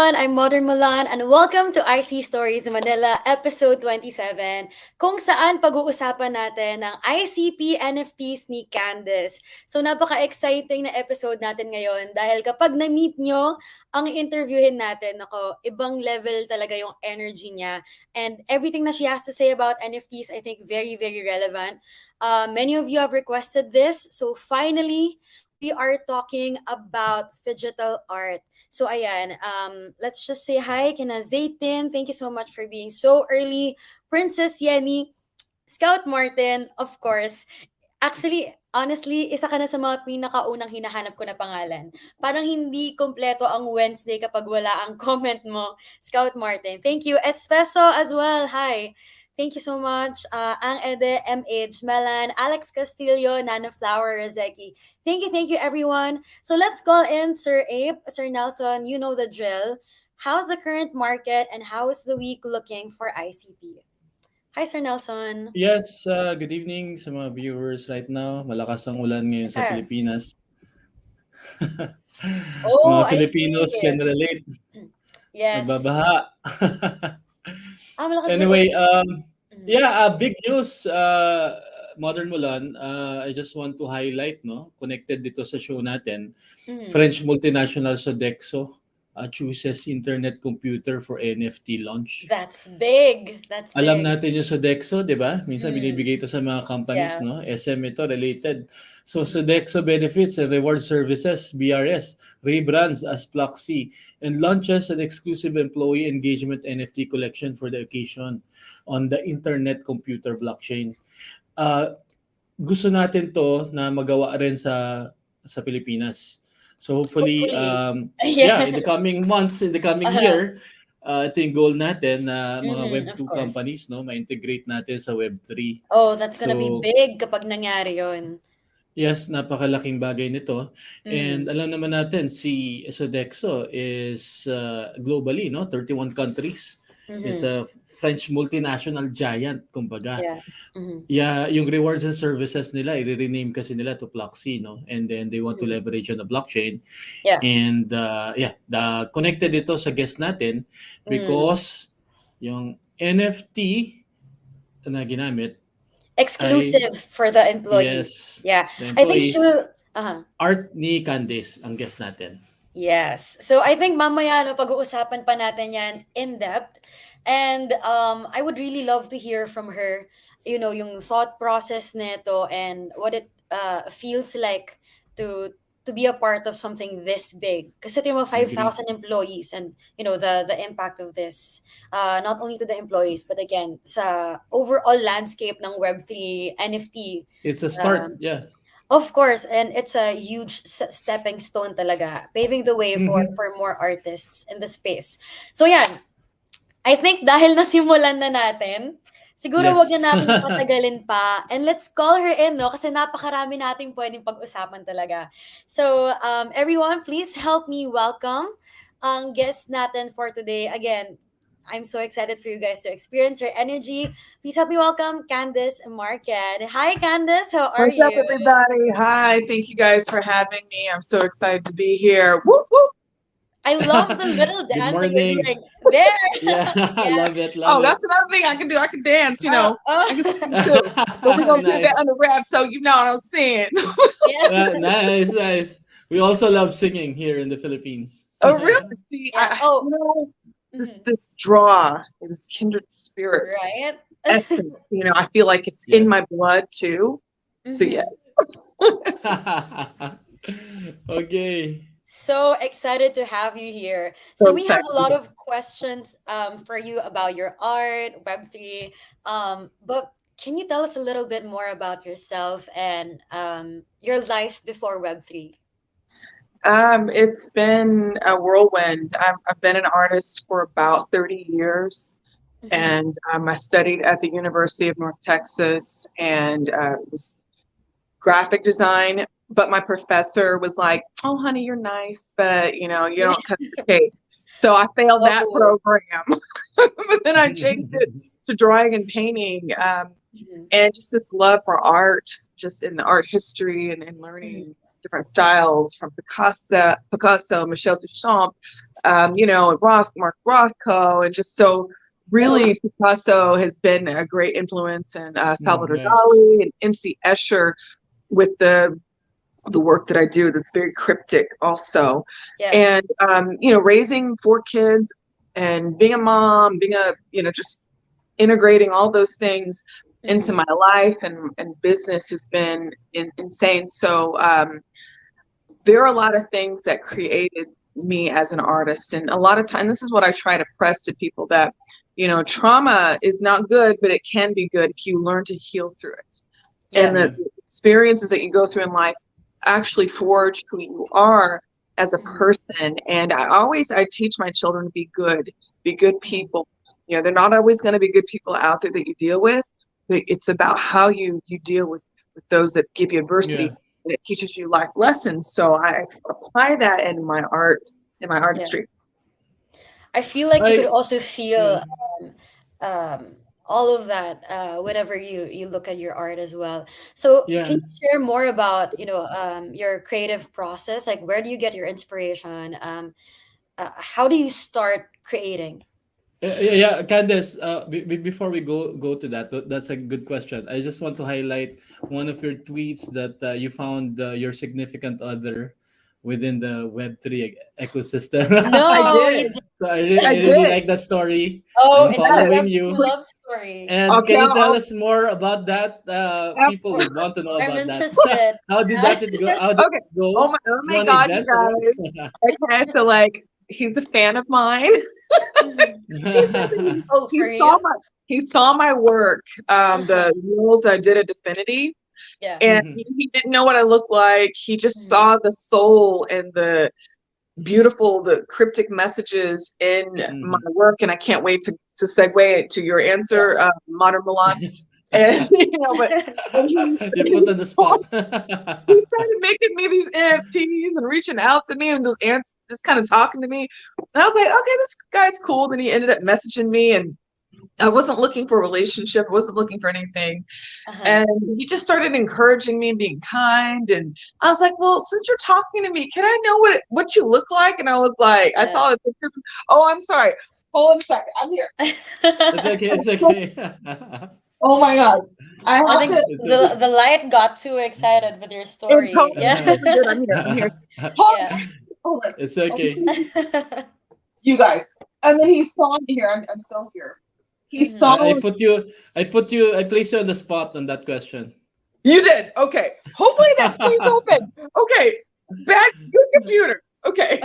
everyone, I'm Modern Mulan and welcome to IC Stories Manila episode 27 kung saan pag-uusapan natin ang ICP NFTs ni Candace. So napaka-exciting na episode natin ngayon dahil kapag na-meet nyo ang interviewin natin, ako, ibang level talaga yung energy niya and everything na she has to say about NFTs I think very very relevant. Many of you have requested this, so finally we are talking about phygital art. So ayan, let's just say hi kina Zaytin. Thank you so much for being so early. Princess Yenny, Scout Martin, of course. Actually, honestly, isa ka na sa mga pinakaunang hinahanap ko na pangalan. Parang hindi kompleto ang Wednesday kapag wala ang comment mo, Scout Martin. Thank you. Espeso as well. Hi. Thank you so much. Ang Ede, MH, Melan, Alex Castillo, Nana Flower, Rezeki. Thank you, everyone. So let's call in Sir Ape, Sir Nelson. You know the drill. How's the current market and how is the week looking for ICP? Hi, Sir Nelson. Yes, good evening sa mga viewers right now. Malakas ang ulan ngayon sa Ah. Pilipinas. Oh, Mga I Filipinos see. can relate. Yes. Nagbabaha. Malakas ba Anyway, Mm. big news, Modern Mulan. I just want to highlight, no, connected dito sa show natin, French multinational Sodexo chooses internet computer for NFT launch. That's big. That's Alam big. natin yung Sodexo, di ba? Minsan binibigay ito sa mga companies, Yeah. no? SM ito, related. So Sodexo Benefits and Reward Services, BRS, rebrands as Pluxee and launches an exclusive employee engagement NFT collection for the occasion on the internet computer blockchain. Gusto natin to na magawa rin sa Pilipinas. So hopefully, Yeah. in the coming months, in the coming year, ito yung goal natin na mga Web2 of course. companies, no, ma-integrate natin sa Web3. Oh, that's gonna be So, big kapag nangyari yun. yes, napakalaking bagay nito. And alam naman natin, si Sodexo is globally, no, 31 countries. Is a French multinational giant, kumbaga. Yeah. Yeah, yung rewards and services nila, i-rename kasi nila to Pluxee, no? And then they want to leverage on the blockchain. Yeah. And the connected ito sa guest natin because yung NFT na ginamit exclusive for the employees. Yes. Yeah. The I think employees, she'll art ni Candace ang guest natin. Yes. So I think mamaya no pag-uusapan pa natin 'yan in depth. And I would really love to hear from her, you know, yung thought process nito and what it feels like to be a part of something this big. Kasi ito yung mga 5,000 employees and you know the impact of this not only to the employees but again sa overall landscape ng Web3 NFT. It's a start, yeah. Of course, and it's a huge stepping stone talaga, paving the way for more artists in the space. So yan, I think dahil nasimulan na natin, siguro wag na natin patagalin pa. And let's call her in, no? Kasi napakarami nating pwedeng pag-usapan talaga. So, everyone, please help me welcome ang guest natin for today. Again, I'm so excited for you guys to experience her energy. Please help me welcome Candace Marquette. Hi, Candace. How are you? What's up, everybody? Hi. Thank you guys for having me. I'm so excited to be here. Whoop, whoop. I love the little dance that you're doing. There. Yeah, I love it. That's another thing I can do. I can dance, you know. I can sing too. But we're going to keep that under wraps so you know what I'm saying. Nice. We also love singing here in the Philippines. Oh, really? See, this draw, this kindred spirits, right? essence, you know, I feel like it's in my blood too. So yes. Okay. So excited to have you here. So we have a lot of questions for you about your art, Web3. But can you tell us a little bit more about yourself and your life before Web3? It's been a whirlwind. I've been an artist for about 30 years. And I studied at the University of North Texas and was graphic design. But my professor was like, "Oh, honey, you're nice, but you know, you don't cut the cake." So I failed that program. But then I changed it to drawing and painting, and just this love for art, just in the art history and learning different styles from Picasso, Michel Duchamp, Mark Rothko, and just so really Picasso has been a great influence, and Salvador Nice. Dali and MC Escher with the work that I do that's very cryptic also. Yeah. And raising 4 kids and being a mom, being just integrating all those things into my life and business has been insane. So there are a lot of things that created me as an artist, and a lot of time, this is what I try to press to people, that trauma is not good, but it can be good if you learn to heal through it. Yeah. And the experiences that you go through in life actually forge who you are as a person. And I teach my children to be good people. They're not always going to be good people out there that you deal with, but it's about how you deal with those that give you adversity. Yeah. And it teaches you life lessons. So I apply that in my art, in my artistry. I feel like you could I also feel yeah. all of that whenever you look at your art as well. So Yeah. can you share more about your creative process? Like, where do you get your inspiration? How do you start creating? Yeah, Candace, before we go to that, that's a good question. I just want to highlight one of your tweets that you found your significant other within the Web3 ecosystem. I No, you did. did. So I I really did. like that story. Oh, I'm it's a following Web2 you. love story. And Okay, can you tell I'll, us more about that? People would want to know I'm about that. interested. How did that it go? How did okay. it go? Oh It's my one God, you event or guys. Okay, so he's a fan of mine. He said that what? Oh, for you? he saw my work, the murals that I did at Affinity, Yeah. and Mhm. he didn't know what I looked like. He just Mhm. saw the soul and the cryptic messages in my Mhm. work, and I can't wait to segue to your answer, Modern Milan. And but when You're put on the spot. he started making me these NFTs and reaching out to me and just kind of talking to me. And I was like, okay, this guy's cool. Then he ended up messaging me, and I wasn't looking for a relationship. I wasn't looking for anything. And he just started encouraging me and being kind. And I was like, well, since you're talking to me, can I know what you look like? And I was like, I saw the picture. Oh, I'm sorry. Hold on a second. I'm here. It's okay. It's okay. Oh my God. I I have think to. It's okay. the light got too excited with your It's story. totally Yeah. good. I'm here. I'm here. Hold Yeah. on. Hold on. It's okay. You guys. And then he saw me here. I'm still here. He saw. I placed you on the spot on that question. You did. Okay. Hopefully that stays open. Okay. Good computer. Okay.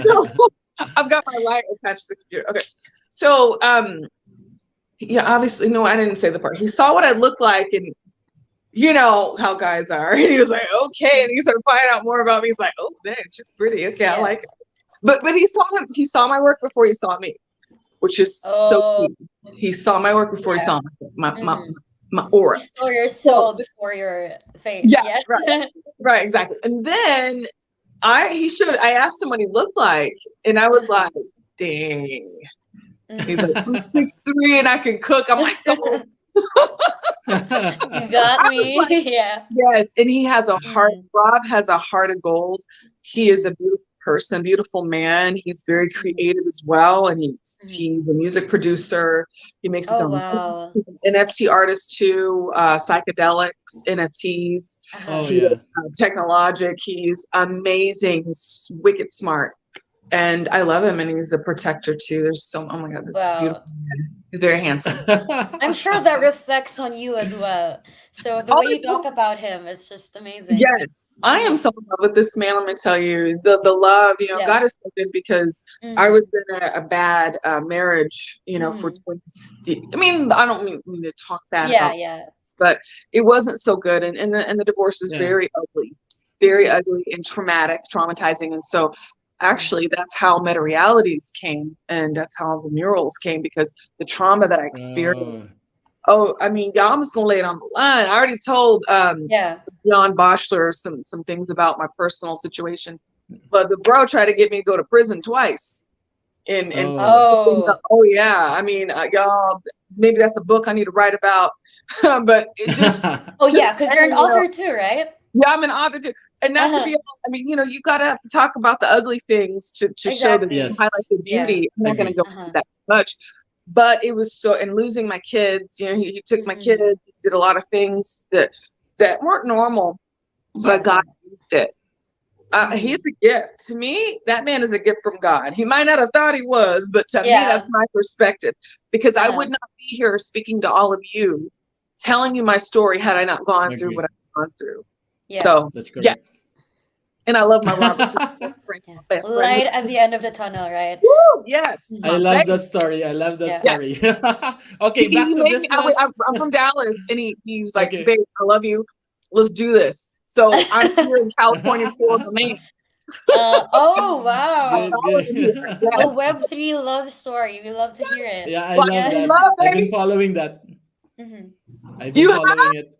So I've got my light attached to the computer. Okay. So yeah, obviously, no, I didn't say the part. He saw what I looked like, and you know how guys are. And he was like, okay. And he started finding out more about me. He's like, oh man, she's pretty. Okay, I Yeah. like it. But he saw my work before he saw me, which is so Oh, cool. He saw my work before he yeah. saw my Mhm. aura. You saw your So soul before your face. yeah, Yeah. right, exactly. And then I asked him what he looked like, and I was like, dang. He's like, I'm 6'3" and I can cook. I'm like, oh. You got I me. was like, Yeah. yes. And he has a heart. Mhm. Rob has a heart of gold. He is a beautiful person, beautiful man. He's very creative as well. And he's a music producer. He makes his Oh, own wow. He's an NFT artist too, psychedelics, NFTs. Oh He yeah. does technologic. He's amazing. He's wicked smart. And I love him, and he's a protector too. Oh my God, this is beautiful. Wow. He's very handsome. I'm sure that reflects on you as well. So the Oh, way you talk about him is just amazing. yes, I am so in love with this man. Let me tell you, the love. Yeah. God is so good, because I was in a bad marriage. For 20. I mean, I don't mean to talk bad Yeah, about, yeah. but it wasn't so good, and the divorce was Yeah. very ugly and traumatizing, and so. Actually, that's how Meta Realities came, and that's how the murals came, because the trauma that I experienced. Oh. Oh, I mean, y'all, I'm just gonna lay it on the line. I already told Yeah. Jan Boschler some things about my personal situation, but the bro tried to get me to go to prison twice. And Oh. oh yeah, I mean, y'all, maybe that's a book I need to write about. But it just Oh, yeah, because you're an author too, right? yeah, I'm an author too. And not to be, I mean, you got to have to talk about the ugly things to show the Exactly. Yes. highlight the Yeah. beauty. I'm not going to Agree. go into that too much, but it was so, and losing my kids, he took my kids, he did a lot of things that weren't normal, but God used it. He's a gift. To me, that man is a gift from God. He might not have thought he was, but to me, that's my perspective. Because I would not be here speaking to all of you, telling you my story had I not gone through what I've gone through. Yeah. So, That's yeah. correct. And I love my Robert. Best friend. Light at the end of the tunnel, right? Woo, yes. I love that story. I love that story. Okay, back He to made me, business. I'm from Dallas, and he was like, Okay. babe, I love you. Let's do this. So I'm here in California for the man. Oh, wow. Good. A Web3 love story. We love to hear it. Yeah, I love that. Love, I've baby. been following that. Mhm. I've been You following it.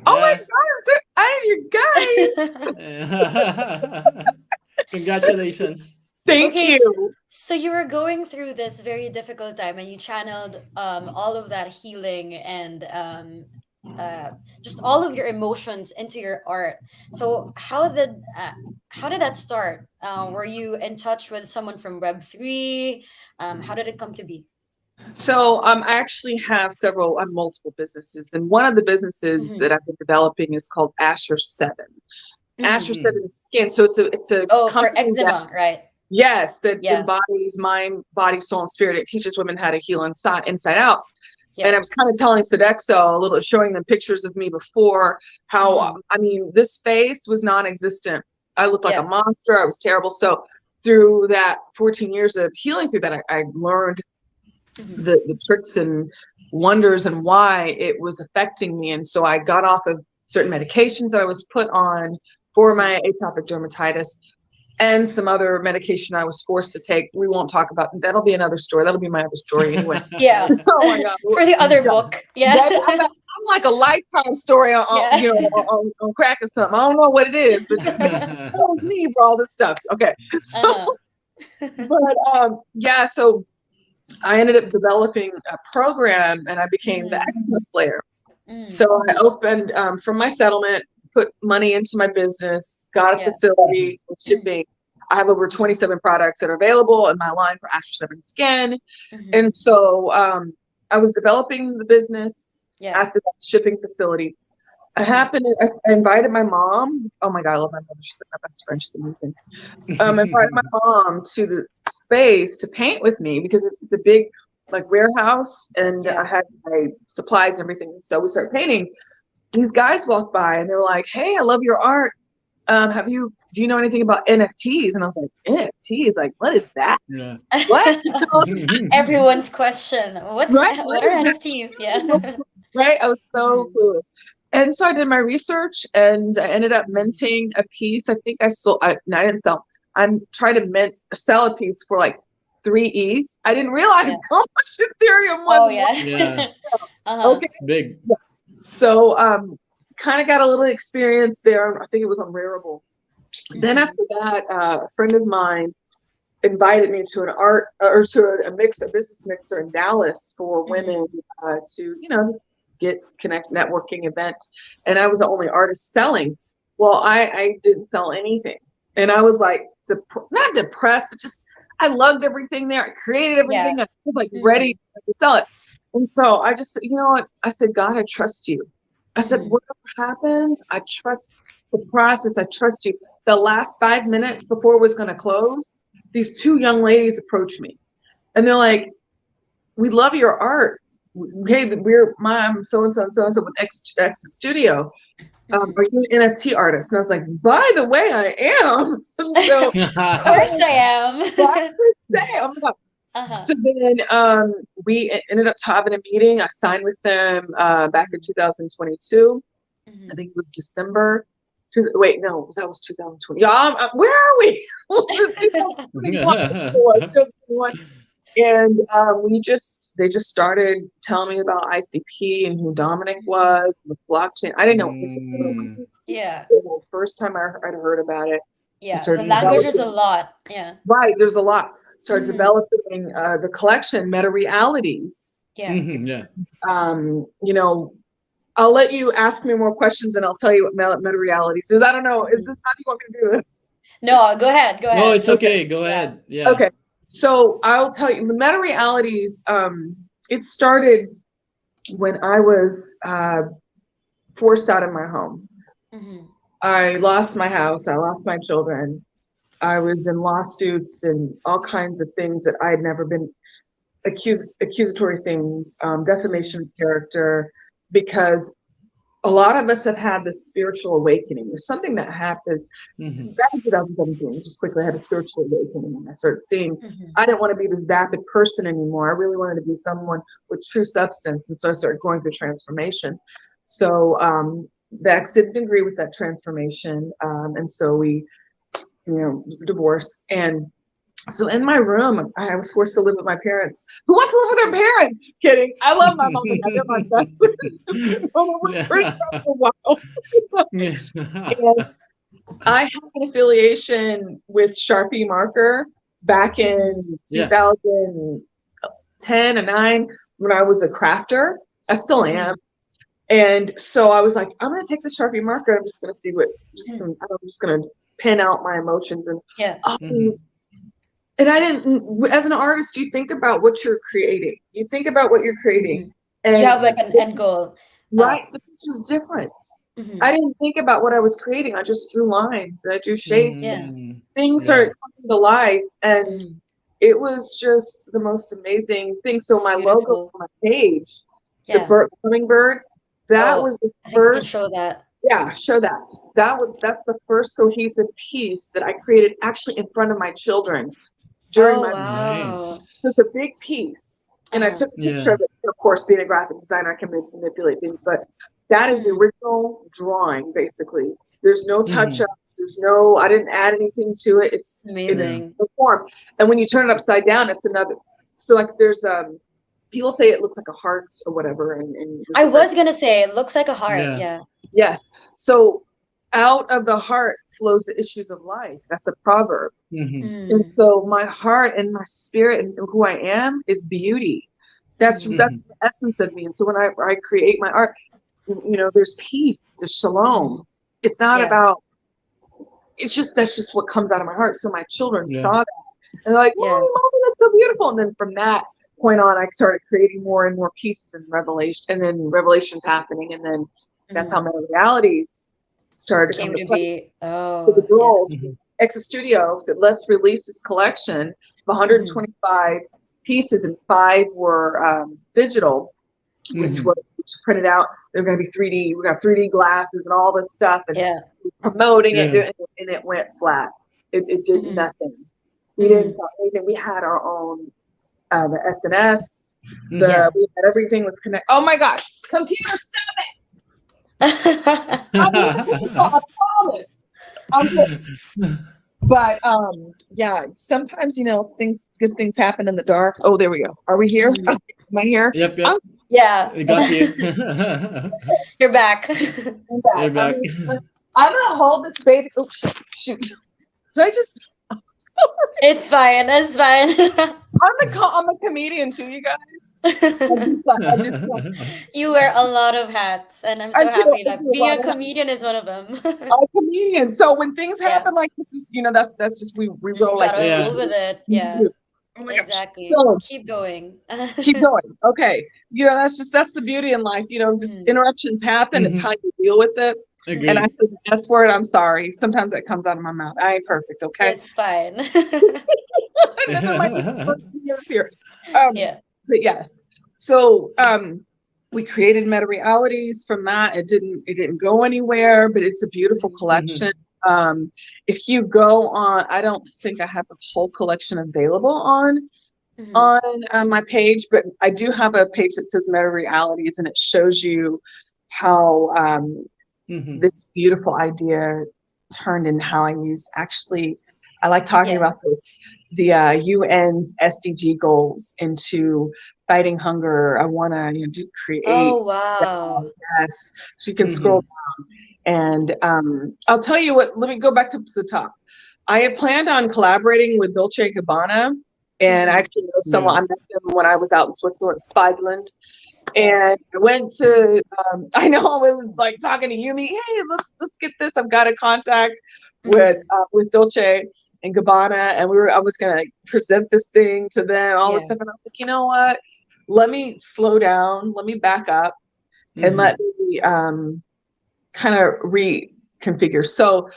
Oh my Yeah. God, I you guys. Congratulations. Thank Okay, you. So you were going through this very difficult time and you channeled all of that healing and just all of your emotions into your art. So how did that start? Were you in touch with someone from Web3? How did it come to be? So I actually have multiple businesses, and one of the businesses that I've been developing is called Asher 7. Asher 7 is skin. So it's a for company eczema, right? Yes, that Yeah. embodies mind, body, soul, and spirit. It teaches women how to heal inside out. Yeah. And I was kind of telling Sodexo showing them pictures of me before, how, I mean, this space was non-existent. I looked like a monster. I was terrible. So through that 14 years of healing through that, I learned the tricks and wonders and why it was affecting me. And so I got off of certain medications that I was put on for my atopic dermatitis, and some other medication I was forced to take. We won't talk about that'll be another story. That'll be my other story anyway. Yeah. Oh my God. For the other book. Yeah. I'm like a lifetime story on on cracking something. I don't know what it is, but just tells me for all this stuff. Okay. So but so I ended up developing a program and I became the eczema slayer. So I opened from my settlement, put money into my business, got a facility for shipping. I have over 27 products that are available in my line for Asher 7 Skin. And so I was developing the business at the shipping facility. I invited my mom. Oh my God, I love my mother. She's like my best friend. She's amazing. I invited my mom to the space to paint with me because it's a big warehouse, and I had my supplies and everything. So we started painting. These guys walked by and they were like, "Hey, I love your art. Do you know anything about NFTs?" And I was like, "NFTs? Like, what is that?" Yeah. What? Everyone's question. What are NFTs? Yeah. Right? I was so clueless. And so I did my research and I ended up minting a piece. I think I sold, I didn't sell. I'm trying to sell a piece for like 3 ETH. I didn't realize how much Ethereum was. Oh, yeah. Yeah. Okay. It's big. Yeah. So kind of got a little experience there. I think it was on Rarible. Then after that, a friend of mine invited me to a business mixer in Dallas for women to, just connect networking event. And I was the only artist selling. Well, I didn't sell anything. And I was like, not depressed, but just, I loved everything there. I created everything. I was like ready to sell it. And so I just said, you know what? I said, God, I trust you. I said, whatever happens, I trust the process. I trust you. The last 5 minutes before it was going to close, these 2 young ladies approached me and they're like, "We love your art. Hey, we're mom so-and-so and so-and-so with X Studio. Are you an NFT artist?" And I was like, "By the way, I am." So, of course I am. Oh my God. So then we ended up having a meeting. I signed with them back in 2022. I think it was December. Wait, no, that was 2020. Yeah, where are we? 2021. And they just started telling me about ICP and who Dominic was, the blockchain. I didn't know anything. Yeah. The first time I heard about it. Yeah, the language is a lot. Yeah. Right, there's a lot. Started developing the collection, Meta Realities. Yeah. Yeah. I'll let you ask me more questions and I'll tell you what meta realities is. I don't know. Is this how you want me to do this? No, go ahead. Go No, ahead. it's okay. Go ahead. Yeah. Okay. So I'll tell you the meta realities. It started when I was forced out of my home. Mhm. I lost my house. I lost my children. I was in lawsuits and all kinds of things that I had never been accusatory things, defamation of character, because a lot of us have had this spiritual awakening. There's something that happens Mhm. back in 2017, just quickly, I had a spiritual awakening and I started seeing Mhm. I didn't want to be this vapid person anymore. I really wanted to be someone with true substance. And so I started going through transformation. So the ex didn't agree with that transformation. And so we, it was a divorce. And so in my room, I was forced to live with my parents. Who wants to live with their parents? Kidding. I love my mom and dad. They're my best friends. We're friends for a while. Yeah. And I have an affiliation with Sharpie Marker back in Yeah. 2010 and 9 when I was a crafter. I still am. And so I was like, I'm going to take the Sharpie marker. I'm just going to see what, I'm just going to pen out my emotions and all these. And I didn't, as an artist, you think about what you're creating. You think about what you're creating. And You have like an end goal. right, but this was different. I didn't think about what I was creating. I just drew lines. I drew shapes. Yeah. Things started coming to life, and it was just the most amazing thing. So It's my beautiful. logo on my page, the Yeah. hummingbird, that Oh, was the I think we can first. show that. Yeah, show that. That's the first cohesive piece that I created actually in front of my children during Oh, my. wow. Nice. So it's a big piece. And I took a picture of it. Of course, being a graphic designer, I can manipulate things, but that is the original drawing, basically. There's no touch-ups. There's no, I didn't add anything to it. It's Amazing. the form. And when you turn it upside down, it's another. So like there's people say it looks like a heart or whatever. And I was gonna say it looks like a heart. Yeah. Yeah. yes. So out of the heart flows the issues of life. That's a proverb. And so my heart and my spirit and who I am is beauty. That's the essence of me. And so when I create my art, there's peace, there's shalom. It's not about, it's just, that's just what comes out of my heart. So my children saw that and they're like, Mommy, that's so beautiful. And then from that point on, I started creating more and more pieces and revelations happening. And then that's how Meta Realities started to Came come to to play. be. Oh, So the girls, Exa Studio said, let's release this collection of 125 pieces, and 5 were digital, which were printed out. They're going to be 3D. We got 3D glasses and all this stuff, and promoting it, and it went flat. It did nothing. We didn't sell anything. We had our own, the SNS. We had everything was connected. Oh my God, computer, stop it! I promise. But sometimes good things happen in the dark. Oh, there we go. Are we here? Am I here? Yep. Yeah. We got you. You're back. I'm back. You're back. I'm gonna hold this baby. Oh shoot. So I just. It's fine. It's fine. I'm a comedian too, you guys. I just You wear a lot of hats, and I'm so happy that being a comedian is one of them. I'm a comedian. So when things happen like this, that's just we roll like gotta roll with it. Yeah. Oh my exactly. So, keep going. keep going. Okay. That's the beauty in life. Just interruptions happen. It's how you deal with it. Agreed. And I said the S word. I'm sorry. Sometimes that comes out of my mouth. I ain't perfect. Okay. It's fine. This is my first years here. But yes. So we created Meta Realities from that. It didn't go anywhere, but it's a beautiful collection. If you go on, I don't think I have the whole collection available on my page, but I do have a page that says Meta Realities, and it shows you how this beautiful idea turned in how I used I like talking about this, the UN's SDG goals into fighting hunger. I want to create. Oh, wow. Yes. So you can scroll down. And I'll tell you what, let me go back to the top. I had planned on collaborating with Dolce & Gabbana, and I actually know someone. I met them when I was out in Switzerland. Okay. And I went to, I know I was like talking to Yumi, hey, let's get this. I've got a contact with Dolce and Gabbana, and I was gonna like, present this thing to them, all this Yeah. stuff, and I was like, you know what? Let me slow down, let me back up, and let me kind of reconfigure. So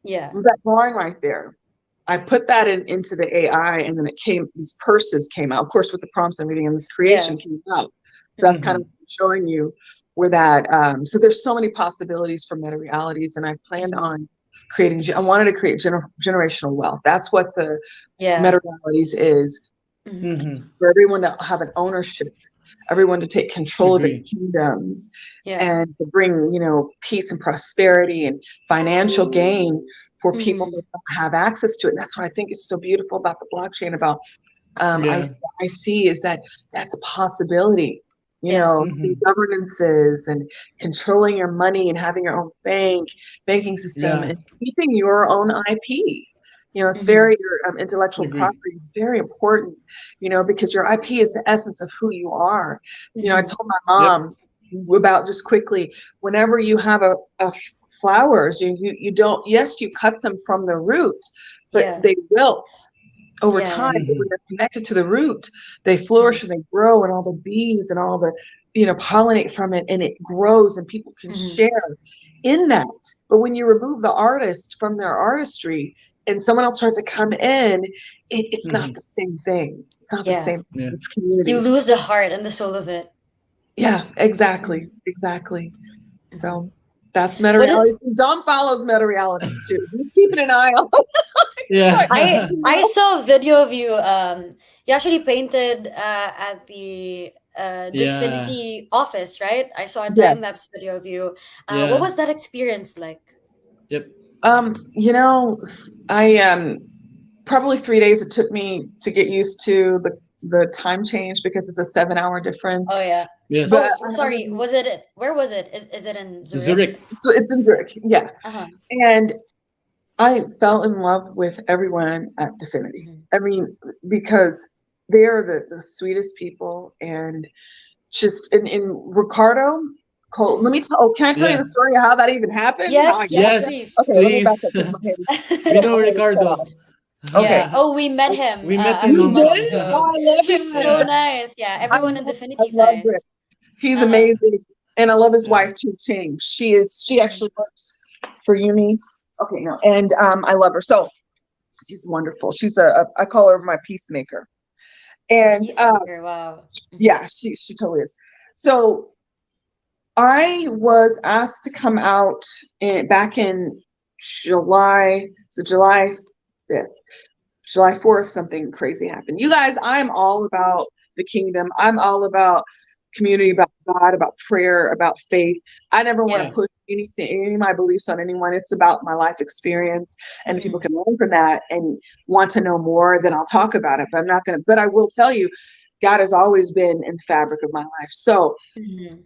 Yeah. that drawing right there, I put that into the AI, and then these purses came out, of course, with the prompts and everything, and this creation came out. So that's kind of showing you where that, so there's so many possibilities for meta realities, and I planned on creating, I wanted to create generational wealth. That's what the meta realities is. It's for everyone to have an ownership, everyone to take control of their kingdoms, and to bring, peace and prosperity and financial gain for people that don't have access to it. And that's what I think is so beautiful about the blockchain, about I see is that that's a possibility. The governances and controlling your money and having your own banking system, and keeping your own IP. It's very, your intellectual property is very important, because your IP is the essence of who you are. I told my mom about, just quickly, whenever you have a flowers, you don't, yes, you cut them from the root, but they wilt over time. But when they're connected to the root, they flourish and they grow, and all the bees and all the, pollinate from it, and it grows, and people can share in that. But when you remove the artist from their artistry and someone else tries to come in, it's not the same thing. It's not the same. It's community. You lose the heart and the soul of it. Yeah, exactly. So that's meta realities. Dom follows meta realities too. He's keeping an eye on. I saw a video of you. You actually painted at the Definity office, right? I saw a time lapse video of you. What was that experience like? I probably 3 days it took me to get used to the time change, because it's a 7-hour difference. Oh yeah. Yes. Sorry. Where was it? Is it in Zurich? Zurich. So it's in Zurich. Yeah. And I fell in love with everyone at Definity. I mean, because they are the sweetest people, and just in Ricardo. Cole, let me tell. Can I tell you the story of how that even happened? Yes, yes, Okay, let me back up. We know Ricardo. Okay. Oh, we met him. We met a him few a months month ago. ago. Oh, I love He's him. so nice. Yeah, everyone in Definity's I love nice. Rick. He's amazing, and I love his wife too, Ting. She actually works for Uni. Okay, no, and I love her. So she's wonderful. She's I call her my peacemaker. And Peacemaker, wow. yeah, she totally is. So I was asked to come out back in July. So July 5th, July 4th, something crazy happened. You guys, I'm all about the kingdom. I'm all about community, about God, about prayer, about faith. I never want to push any of my beliefs on anyone. It's about my life experience, and if people can learn from that and want to know more, then I'll talk about it. But I'm not going to. But I will tell you, God has always been in the fabric of my life. So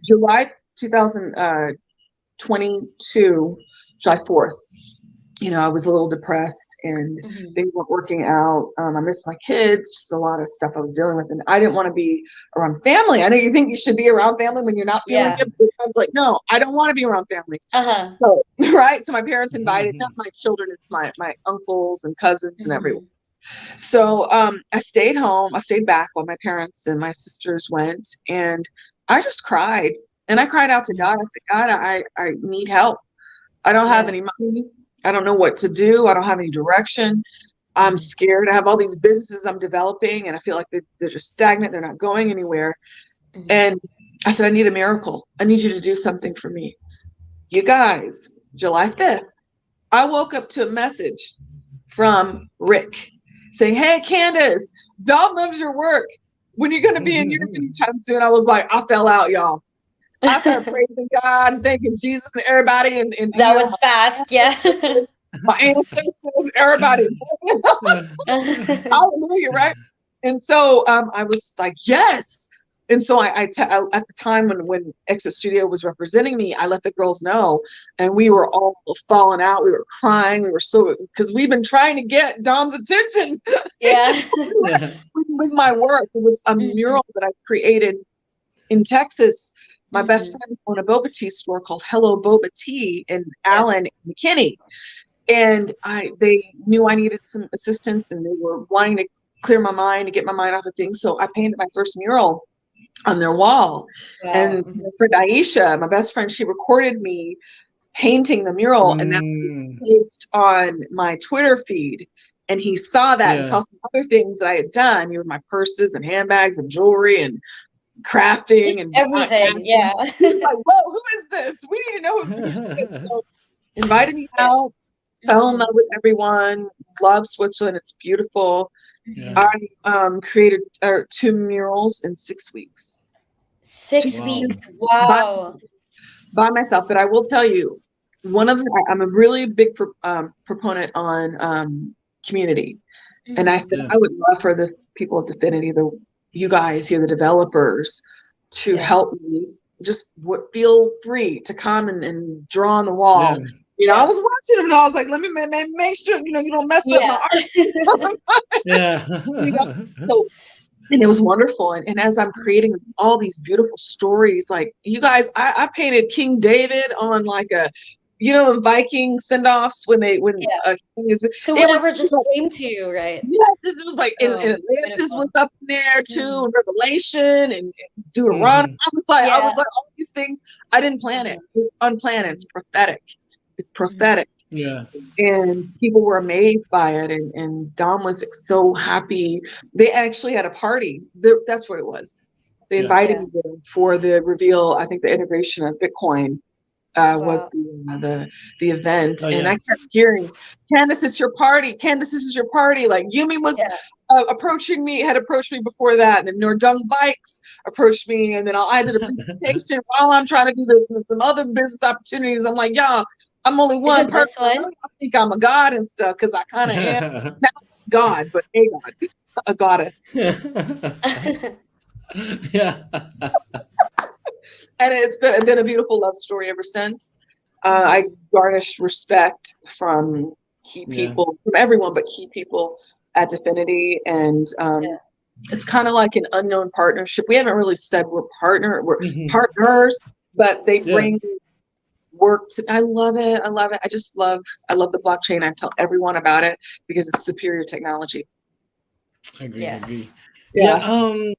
July 2022, July 4th, I was a little depressed, and they weren't working out. I missed my kids, just a lot of stuff I was dealing with. And I didn't want to be around family. I know you think you should be around family when you're not feeling good. But I was like, no, I don't want to be around family. So, right. So my parents invited, not my children, it's my uncles and cousins and everyone. So I stayed home. I stayed back while my parents and my sisters went, and I just cried. And I cried out to God. I said, God, I need help. I don't have any money. I don't know what to do. I don't have any direction. I'm scared. I have all these businesses I'm developing, and I feel like they're just stagnant. They're not going anywhere. And I said, I need a miracle. I need you to do something for me. You guys, July 5th, I woke up to a message from Rick saying, hey, Candace, Dom loves your work. When are you going to be in Europe anytime soon? I was like, I fell out, y'all. I started praising God and thanking Jesus and everybody. And that was fast, yeah. My ancestors, everybody. Hallelujah, right? And so I was like, yes. And so at the time when Exit Studio was representing me, I let the girls know, and we were all falling out. We were crying. We were because we've been trying to get Dom's attention. Yeah. with my work. It was a mural that I created in Texas, my best Mhm. friend owned a boba tea store called Hello Boba Tea in Yeah. Allen and McKinney. And they knew I needed some assistance, and they were wanting to clear my mind, to get my mind off of things. So I painted my first mural on their wall. Wow. And my friend Aisha, my best friend, she recorded me painting the mural, and that's Mm, placed on my Twitter feed. And he saw that and yeah. saw some other things that I had done, my purses and handbags and jewelry and crafting Just and everything. podcasting. Yeah. He was like, "Whoa, who is this? We need to know who she is." So invited me Yeah. out, fell in Mhm. love with everyone, love Switzerland. It's beautiful. Yeah. I created 2 murals in 6 weeks. 6 Wow. weeks. By, Wow. by myself. But I will tell you, I'm a really big proponent on community. And I Mhm. said, Yeah. I would love for the people of Definity, you guys here, the developers, to Yeah. help me just feel free to come and draw on the Yeah. wall. I Yeah. was watching them and I was like, let me make sure, you don't mess up my Yeah. art. Yeah. you know? So, and it was wonderful. And as I'm creating all these beautiful stories, like you guys, I painted King David on like Viking send-offs when Yeah. king is, So it was whatever just came to you, right? yes, it was like, and Oh, Atlantis was beautiful. up in there too, Mhm. and Revelation and Deuteronomy. Mhm. I Yeah. was like, all these things. I didn't plan it. Uh-huh. It's unplanned. It's prophetic. It's Mhm. prophetic. Yeah. And people were amazed by it. And Dom was so happy. They actually had a party. That's what it was. They Yeah. invited Yeah. me there for the reveal. I think the integration of Bitcoin was Wow. the event, Oh and I yeah. kept hearing, "Candace, it's your party. Candace, this is your party." Like Yumi was Yeah. had approached me before that, and then Nordung Bikes approached me, and then I did a presentation while I'm trying to do this, and some other business opportunities. I'm like, "Yeah, I'm only Is one it person. this I one? know y'all think I'm a god and stuff, because I kind of am not God, but a god, a goddess." Yeah. And it's been a beautiful love story ever since. I Mhm. garnished respect from key Yeah. people, from everyone, but key people at Definity, and Yeah. it's kind of like an unknown partnership. We haven't really said we're Mhm. partners, but they Yeah. bring work to. I love it. I love it. I love the blockchain. I tell everyone about it because it's superior technology. Agree. Yeah. Agree. Yeah. Yeah.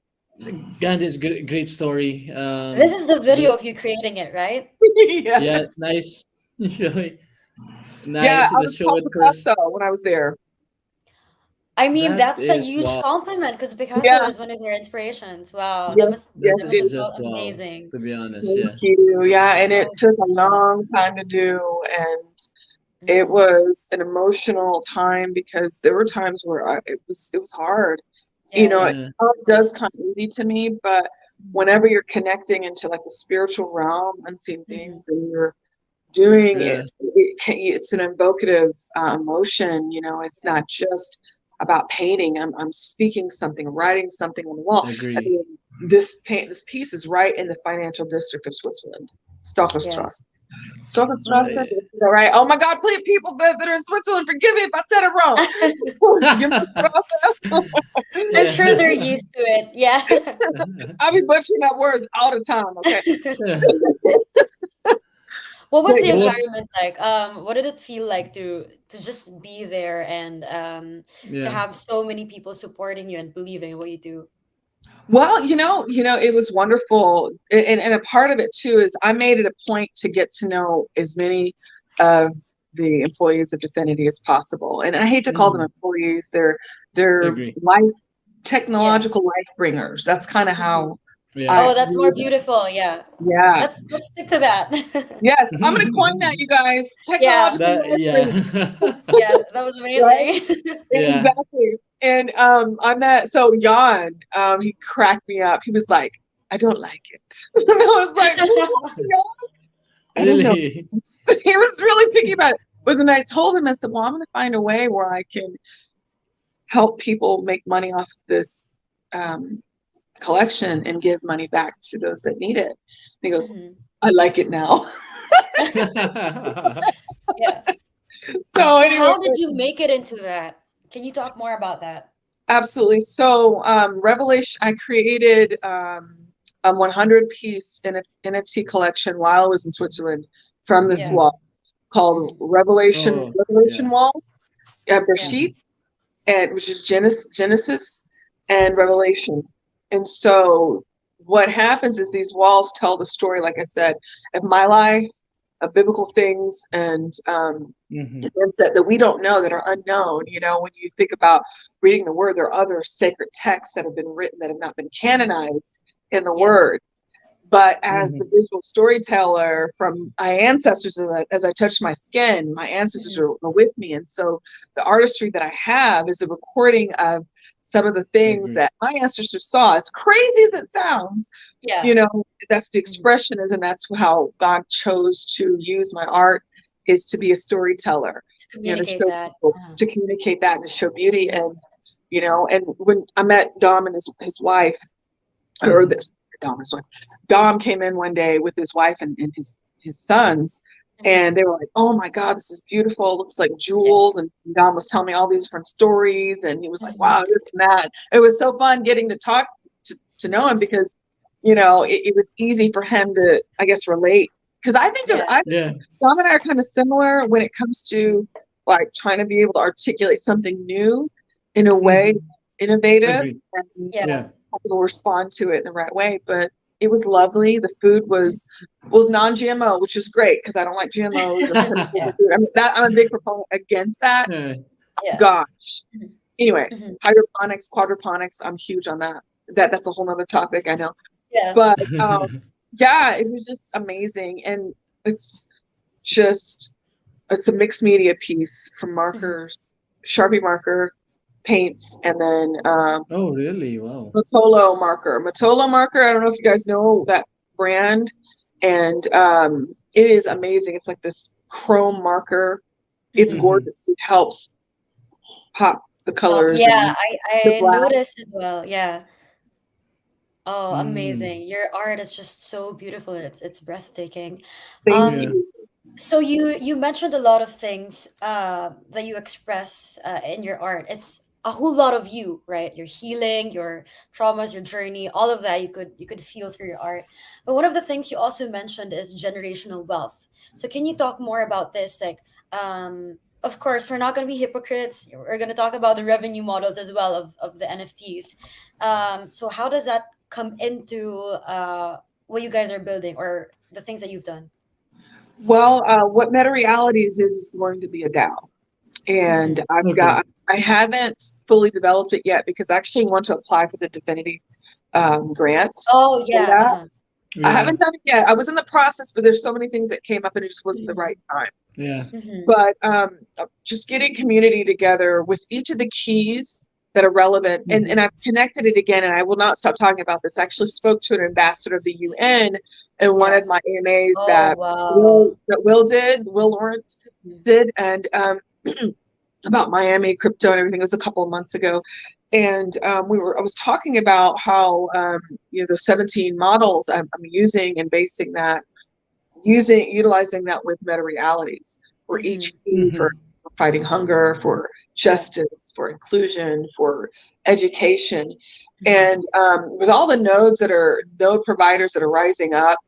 Candice, great story. This is the video of you creating it, right? Yeah. Yeah, nice. Really Yeah. nice. I was Let's show called it first. Picasso when I was there. I mean, That that's a is huge wow. compliment because Picasso Yeah. is one of your inspirations. Wow, Yes. Yes. that That must is have just felt wow. amazing. To be honest, Thank yeah. you. Yeah, and it So took a beautiful. long time to do, and it Mhm. was an emotional time because there were times where it was hard. Yeah, It Yeah. all of does course. come easy to me, but Mhm. whenever you're connecting into like the spiritual realm, unseen Mhm. things, and you're doing Yeah. it's an evocative emotion. It's Yeah. not just about painting. I'm speaking something, writing something on the wall. I Agree. mean, this piece is right in the financial district of Switzerland, Yeah. Stockerstrasse. Stockerstrasse, Uh, did I say that right? Oh my God, please, people that are in Switzerland, forgive me if I said it wrong. Gemüsestrasse. I'm sure they're yeah. used to it. Yeah. I'll be butchering up words all the time, okay? What was But the yeah, What? environment like? What did it feel like to just be there and to Yeah. have so many people supporting you and believing in what you do? well, it was wonderful. And a part of it too is I made it a point to get to know as many of the employees of Definity as possible. And I hate to call them Mhm. employees, they're Agree. Yeah. technological life bringers. That's kind of Mhm. how Yeah. I Oh, that's more view them. beautiful. Yeah. Yeah. Let's stick to that. Yes, I'm gonna coin that, you guys. Yeah. Technological That life bringers, yeah. Yeah, that was right? amazing. Yeah. Exactly. And I met Jan, he cracked me up. He was like, I don't like it. And I was like, "Why, Jan?" I don't know. Really. He was really picky about it. But then I told him, I said, well, I'm gonna find a way where I can help people make money off this collection and give money back to those that need it. And he goes, Mhm. I like it now. Yeah. So So anyway, how did you make it into that? Can you talk more about that? absolutely. So Revelation, I created 100-piece NFT collection while I was in Switzerland from this Yeah. wall called Revelation Oh, Revelation yeah. Walls. You have their Yeah. sheet, and which is Genesis and Revelation. And so what happens is these walls tell the story, like I said, of my life, of biblical things, and Mm-hmm. events that we don't know, that are unknown. You know, when you think about reading the word, there are other sacred texts that have been written that have not been canonized in the Yeah. word. But as Mm-hmm. the visual storyteller from my ancestors, as I touched my skin, my ancestors are with me. And so the artistry that I have is a recording of some of the I things agree. that my ancestors saw. As crazy as it sounds, Yeah. you know, that's the expression is, and that's how God chose to use my art, is to be a storyteller, To you know, to communicate show that. people, to communicate that and to show beauty. And, you know, and when I met Dom and his wife, or Mm-hmm. this Dom came in one day with his wife and his sons, and they were like, "Oh my God, this is beautiful! It looks like jewels." And Dom was telling me all these different stories, and he was like, "Wow, this and that." It was so fun getting to talk to know him, because, you know, it was easy for him to, I guess, relate. Because I think Yeah. Yeah. Dom and I are kind of similar when it comes to like trying to be able to articulate something new in a way Mm-hmm. that's innovative, Agree. and Yeah. Yeah. people respond to it in the right way. But it was lovely. The food was non-GMO, which is great because I don't like GMOs or chemicals in food. I mean, I'm a big proponent against that. Yeah. Yeah. Gosh. Anyway, Mhm. hydroponics, quadroponics, I'm huge on that. That's a whole nother topic, I know. Yeah. But yeah, it was just amazing. And it's a mixed media piece from markers, Sharpie marker, paints, and then Oh, really? Wow. Matolo marker. Matolo marker, I don't know if you guys know that brand, and it is amazing. It's like this chrome marker. It's Mhm. Mm-hmm. gorgeous. It helps pop the colors Yeah, and the I black. noticed as well. Yeah. Oh, Mm. amazing. Your art is just so beautiful. It's breathtaking. Thank Um, Yeah. you. so you mentioned a lot of things that you express in your art. It's a whole lot of you, right? Your healing, your traumas, your journey, all of that you could feel through your art. But one of the things you also mentioned is generational wealth. So can you talk more about this? Like, of course, we're not going to be hypocrites. We're going to talk about the revenue models as well of the NFTs. So how does that come into what you guys are building or the things that you've done? Well, what Meta Realities is going to be a DAO, and Mhm. Okay. I haven't fully developed it yet because I actually want to apply for the Divinity grant Oh for yeah, that. uh-huh. I Yeah. haven't done it yet. I was in the process, but there's so many things that came up and it just wasn't the Mhm. right time. Yeah. Mhm. But just getting community together with each of the keys that are relevant, and Mm-hmm. I've connected it again, and I will not stop talking about this. I actually spoke to an ambassador of the UN in one Yeah. of my AMAs Oh that wow. Will Lawrence Mhm. did, and about Miami crypto and everything. It was a couple of months ago, and I was talking about how you know, there's 17 models I'm using and basing that, utilizing that with meta realities for each Mhm. key, for Mm-hmm. fighting hunger, for Yeah. justice, for inclusion, for education. Mhm. And with all the node providers that are rising up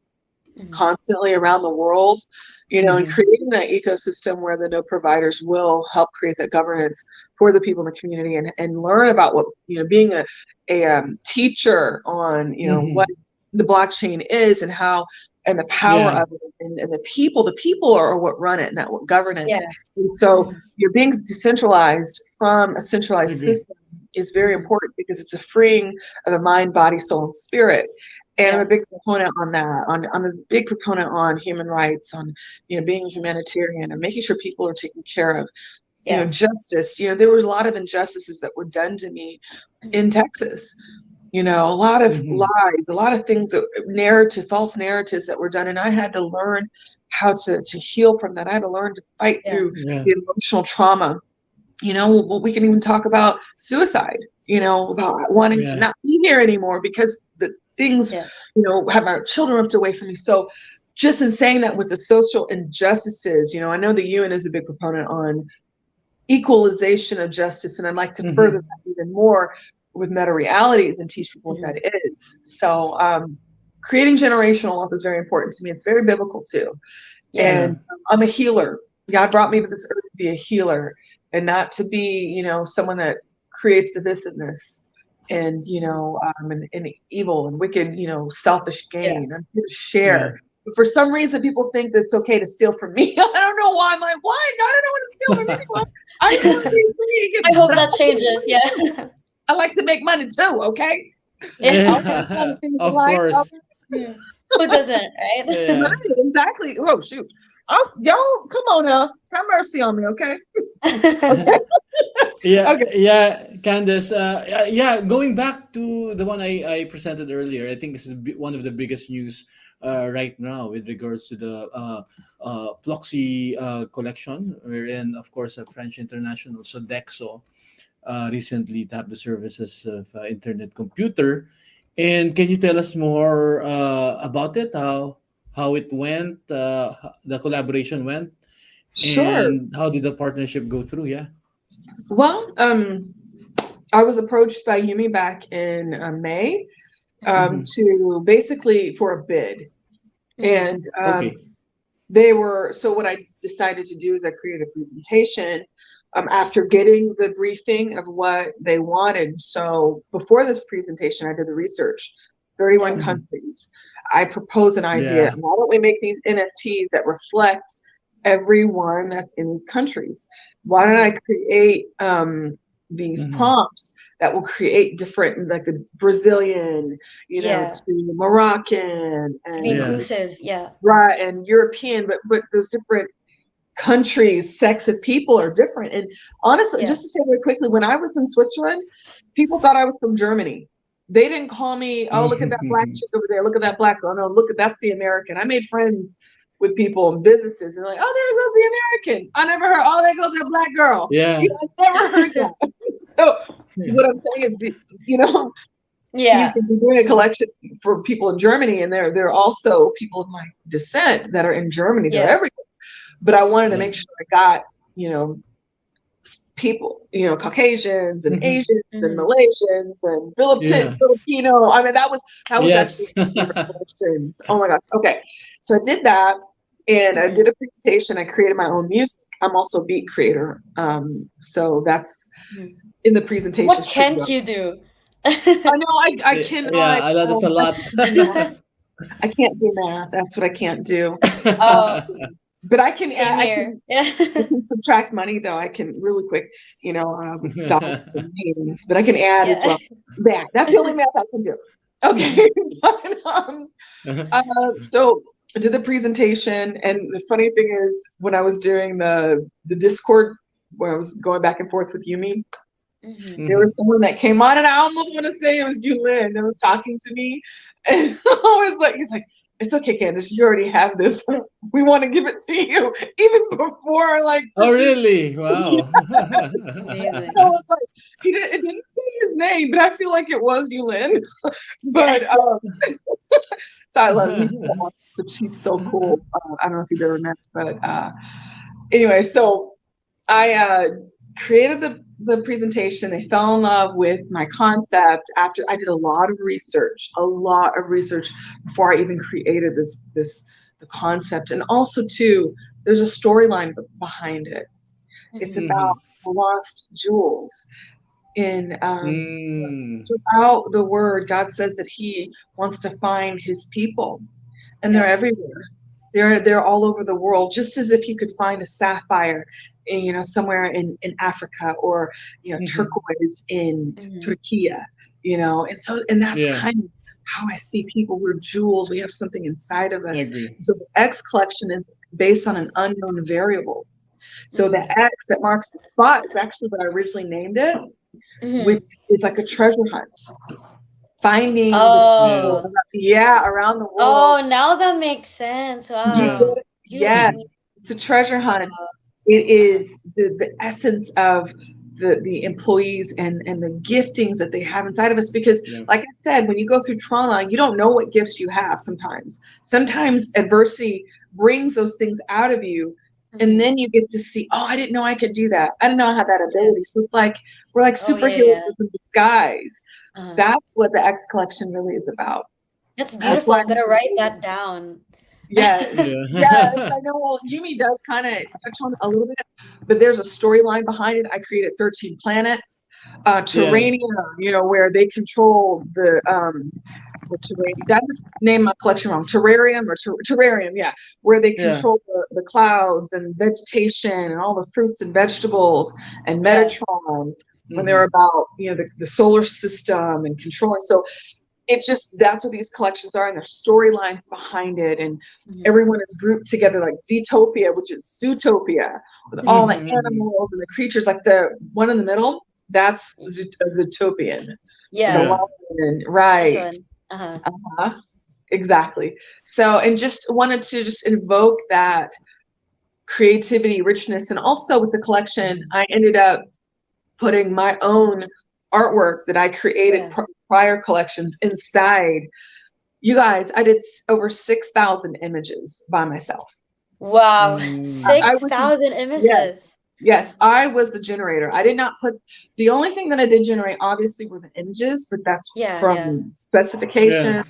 Mhm. constantly around the world, you know, and Mm-hmm. creating that ecosystem where the node providers will help create that governance for the people in the community, and learn about what, you know, being a teacher on, you know, what Mm-hmm. the blockchain is and how, and the power Yeah. of it, and the people are what run it and that what govern it. Yeah. And so Mhm. you're being decentralized from a centralized Agree. system is very Mhm. important because it's a freeing of the mind, body, soul, and spirit. And I'm Yeah. a big proponent on that. I'm a big proponent on human rights, on, you know, being humanitarian and making sure people are taken care of. You know, Yeah. justice. You know, there was a lot of injustices that were done to me in Mhm. Texas. You know, a lot of Mm-hmm. lies, a lot of things, false narratives that were done, and I had to learn how to heal from that. I had to learn to fight Yeah. through Yeah. the emotional trauma. You know, we can even talk about suicide, you know, about wanting to Yeah. not be here anymore because the things, Yeah. you know, have my children ripped away from me. So just in saying that, with the social injustices, you know, I know the UN is a big proponent on equalization of justice, and I'd like to further Mm-hmm. that even more with meta realities and teach people what Mhm. that is. So creating generational wealth is very important to me. It's very biblical too. Yeah. And I'm a healer. God brought me to this earth to be a healer and not to be, you know, someone that creates divisiveness and, you know, and evil and wicked, you know, selfish gain. I'm here to share. But for some reason, people think that it's okay to steal from me. I don't know why. I'm like, why? God, I don't want to steal from anyone. I just want to be free. I hope But that changes. Yeah. I like to make money too, okay? Yeah. I'll make fun of things Of like, course. Who doesn't, right? Yeah. right, exactly. Oh, shoot. Y'all, come on now. Have mercy on me, okay? Okay. Yeah, Okay. yeah, Candace. Yeah, going back to the one I presented earlier, I think this is one of the biggest news right now with regards to the Pluxee collection, wherein, of course, a French international Sodexo recently tapped the services of internet computer. And can you tell us more about it? How it went, the collaboration went, Sure. and how did the partnership go through? Yeah. Well, I was approached by Yumi back in May Mhm. to basically for a bid. And Okay. so what I decided to do is I created a presentation after getting the briefing of what they wanted. So before this presentation, I did the research, 31 Yeah. countries. I proposed an idea. Yeah. Why don't we make these NFTs that reflect everyone that's in these countries? Why don't I create these Mhm. prompts that will create different, like the Brazilian, you know, Yeah. to Moroccan To be Yeah. and inclusive. Yeah. right and European, but those different countries, sex of people are different. And honestly, Yeah. just to say very quickly, when I was in Switzerland, people thought I was from Germany. They didn't call me, oh, look at that black chick over there, look at that black girl. No, look at that's the American. I made friends with people and businesses and like, oh, there goes the American. I never heard, oh, there goes that black girl. Yeah. You know, I never heard that. So Yeah. what I'm saying is, you know, you Yeah. can be doing a collection for people in Germany, and there are also people of my descent that are in Germany. They're Yeah. everywhere. But I wanted to Yeah. make sure I got, you know, people, you know, Caucasians and Mhm. Asians and Mhm. Malaysians and Yeah. Filipino. I mean, that was actually Yes. my favorite collections. Oh my gosh. Okay. So I did that and I did a presentation. I created my own music. I'm also a beat creator. So that's Mhm. in the presentation. What can't you do? I know I Yeah, cannot. I know that's a lot. I can't do math. That's what I can't do. Oh, But I can same add, here. Yeah. I can subtract money though. I can really quick, you know, with dollars and names, but I can add as Yeah. well. Math. That's the only math I can do. Okay. So I did the presentation, and the funny thing is, when I was doing the Discord, when I was going back and forth with Yumi, Mhm. there was someone that came on, and I almost want to say it was Julin that was talking to me, and I was like, he's like, "It's okay, Candace, you already have this. We want to give it to you, even before like." Oh, really? Wow. Amazing. I was like, it didn't say his name, but I feel like it was Yulin. But Yeah. so I love you so much. So she's so cool. I don't know if you've ever met, but anyway, so I created the presentation. They fell in love with my concept after I did a lot of research before I even created the concept. And also too, there's a storyline behind it. It's Mhm. about lost jewels. In Mm. throughout the word, God says that He wants to find His people, and they're Yeah. everywhere. They're all over the world, just as if you could find a sapphire, in, you know, somewhere in Africa, or you know, Mhm. turquoise in Mhm. Turkey, you know. And that's Yeah, kind of how I see people. We're jewels. We have something inside of I us. agree. So the X collection is based on an unknown variable. So the Mhm. X that marks the spot is actually what I originally named it, which Mhm. is like a treasure hunt, finding the Yeah, people, Oh. yeah, around the world. Oh, now that makes sense. You yeah. Wow. get it? Yes, Beautiful. it's a treasure hunt. Uh, It uh-huh. is the essence of the employees and the giftings that they have inside of us. Because, Yeah. like I said, when you go through trauma, you don't know what gifts you have sometimes. Sometimes adversity brings those things out of you. And Mhm. then you get to see, oh, I didn't know I could do that. I didn't know I had that Yeah. ability. So it's like we're like Oh, yeah, superheroes yeah. in disguise. Uh-huh. That's what the X collection really is about. That's That's beautiful. why I'm gonna write that down. yes. Yeah. Yes, I know. Well, Yumi does kind of touch on it a little bit, but there's a storyline behind it. I created 13 planets, Yeah. terranium, where they control the terrarium. Did I just name my collection wrong? Terrarium or terrarium, yeah, where they Yeah. control the clouds and vegetation and all the fruits and vegetables and Yeah. Metatron when they're Mhm. about, the solar system and controlling. So it's just that's what these collections are, and there's storylines behind it, and Mhm. everyone is grouped together like Zootopia, which is Zootopia, with all the Mhm, mhm. animals and the creatures. Like the one in the middle, that's a Zootopian. The Yeah. Yeah. lion, This right? one. Uh-huh. Uh-huh. Exactly. So, and just wanted to just invoke that creativity, richness, and also with the collection, Mhm. I ended up putting my own artwork that I created Yeah. prior collections inside. You guys, I did over 6,000 images by myself. Wow. Mm. I Six was, thousand yes, images. yes, I was the generator. I did not put, the only thing that I did generate obviously were the images, but that's Yeah, yeah. from specifications, Yeah.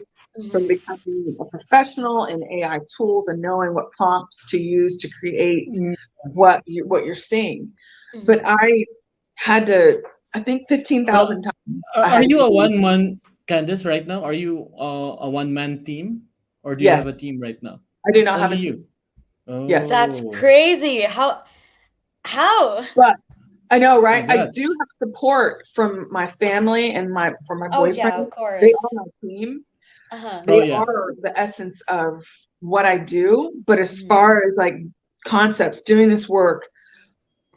from Mhm. becoming a professional in AI tools and knowing what prompts to use to create Mm. what you're seeing. But Mhm. I had to, I think Uh, 15,000 times I are had you to a use, one man, Candace, right now? Are you a one man team, or do you have a yes, team right now? I do not have Only a you. team. Yes. That's Oh, crazy. How? But I know, right? I do congrats. have support from my family and my Oh yeah, boyfriend. of They are course. my team. Uh-huh. Oh They yeah. are the essence of what I do. But as Mhm. far as like concepts, doing this work,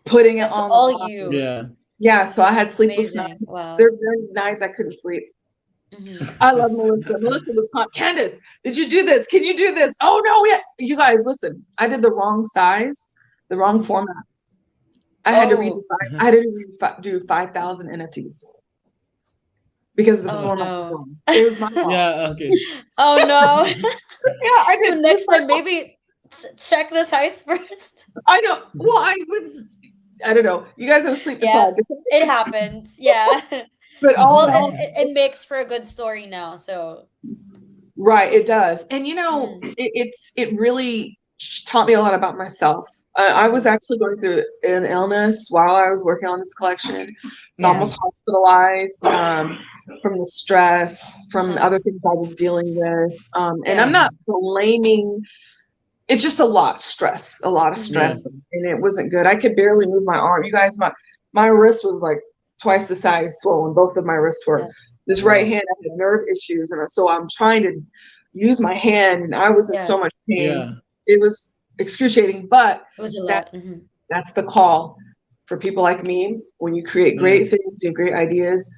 putting it That's on the all line, you. Yeah. yeah. So I had sleepless Amazing. nights. There Wow. were nights I couldn't sleep. Mhm. I love Melissa. Melissa was Candace, did you do this? Can you do this? Oh no, yeah. You guys, listen. I did the wrong size, the wrong Mhm. format. I had to Oh, redo I had to do 5,000 NFTs because the oh Oh. format was no. wrong. It was my fault. Yeah. Okay. Oh no. Yeah, I So did. It's next my time fault. maybe check the size first. I know. Well, I don't know. You guys have sleep Yeah, deprived. it happens. Yeah. But all Well, in all, it makes for a good story now. So, right, it does. And mm, it really taught me a lot about myself. I was mhm. actually going through an illness while I was working on this collection. It's Yeah. almost hospitalized from the stress, from Uh-huh. other things I was dealing with. And I'm Yeah. not blaming, it's just a lot a lot of Mhm. Yeah. stress, and it wasn't good. I could barely move my arm. You guys, my wrist was like twice the size swollen. Both of my wrists were. Yeah. This right Wow. hand, I had nerve issues, and so I'm trying to use my hand, and I was in Yeah. so much pain. Yeah. It was excruciating, but It was a that lot. Mhm. that's the call for people like me. When you create Yeah. great things and great ideas,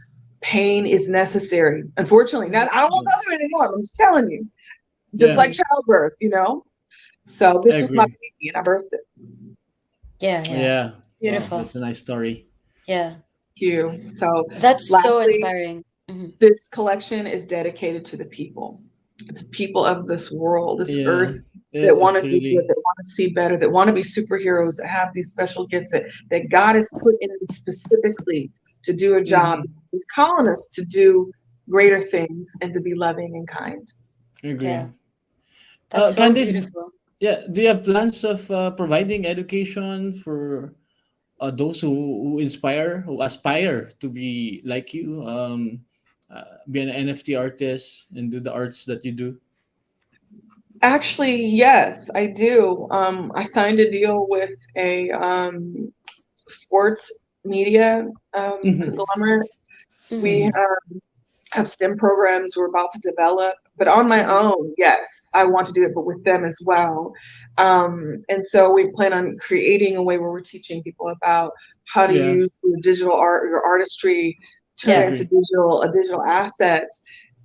pain is necessary. Unfortunately, Mhm. not I don't want to go through it anymore. I'm just telling you, just Yeah. like Mhm. childbirth. So I this was my agree. baby, and I birthed it. Yeah, yeah. Yeah. Wow. Beautiful. That's a nice story. Yeah. You. So That's so lastly, inspiring. Mhm. this collection is dedicated to the people. It's people of this world, this Yeah. earth, that want It's to do good, really. that want to see better, that want to be superheroes, that have these special gifts that God has put in them specifically to do a job. Mhm. He's calling us to do greater things and to be loving and kind. I agree. Yeah. That's so Candice, beautiful. yeah, do you have plans of providing education for those who inspire, who aspire to be like you, be an NFT artist and do the arts that you do? Actually, yes, I do. I signed a deal with a sports media Mhm. conglomerate. We Mhm. have STEM programs we're about to develop, but on my Mhm. own, yes, I want to do it, but with them as well. And so we plan on creating a way where we're teaching people about how to Yeah, use your digital art, your artistry, I turn it Yeah. into agree. a digital asset,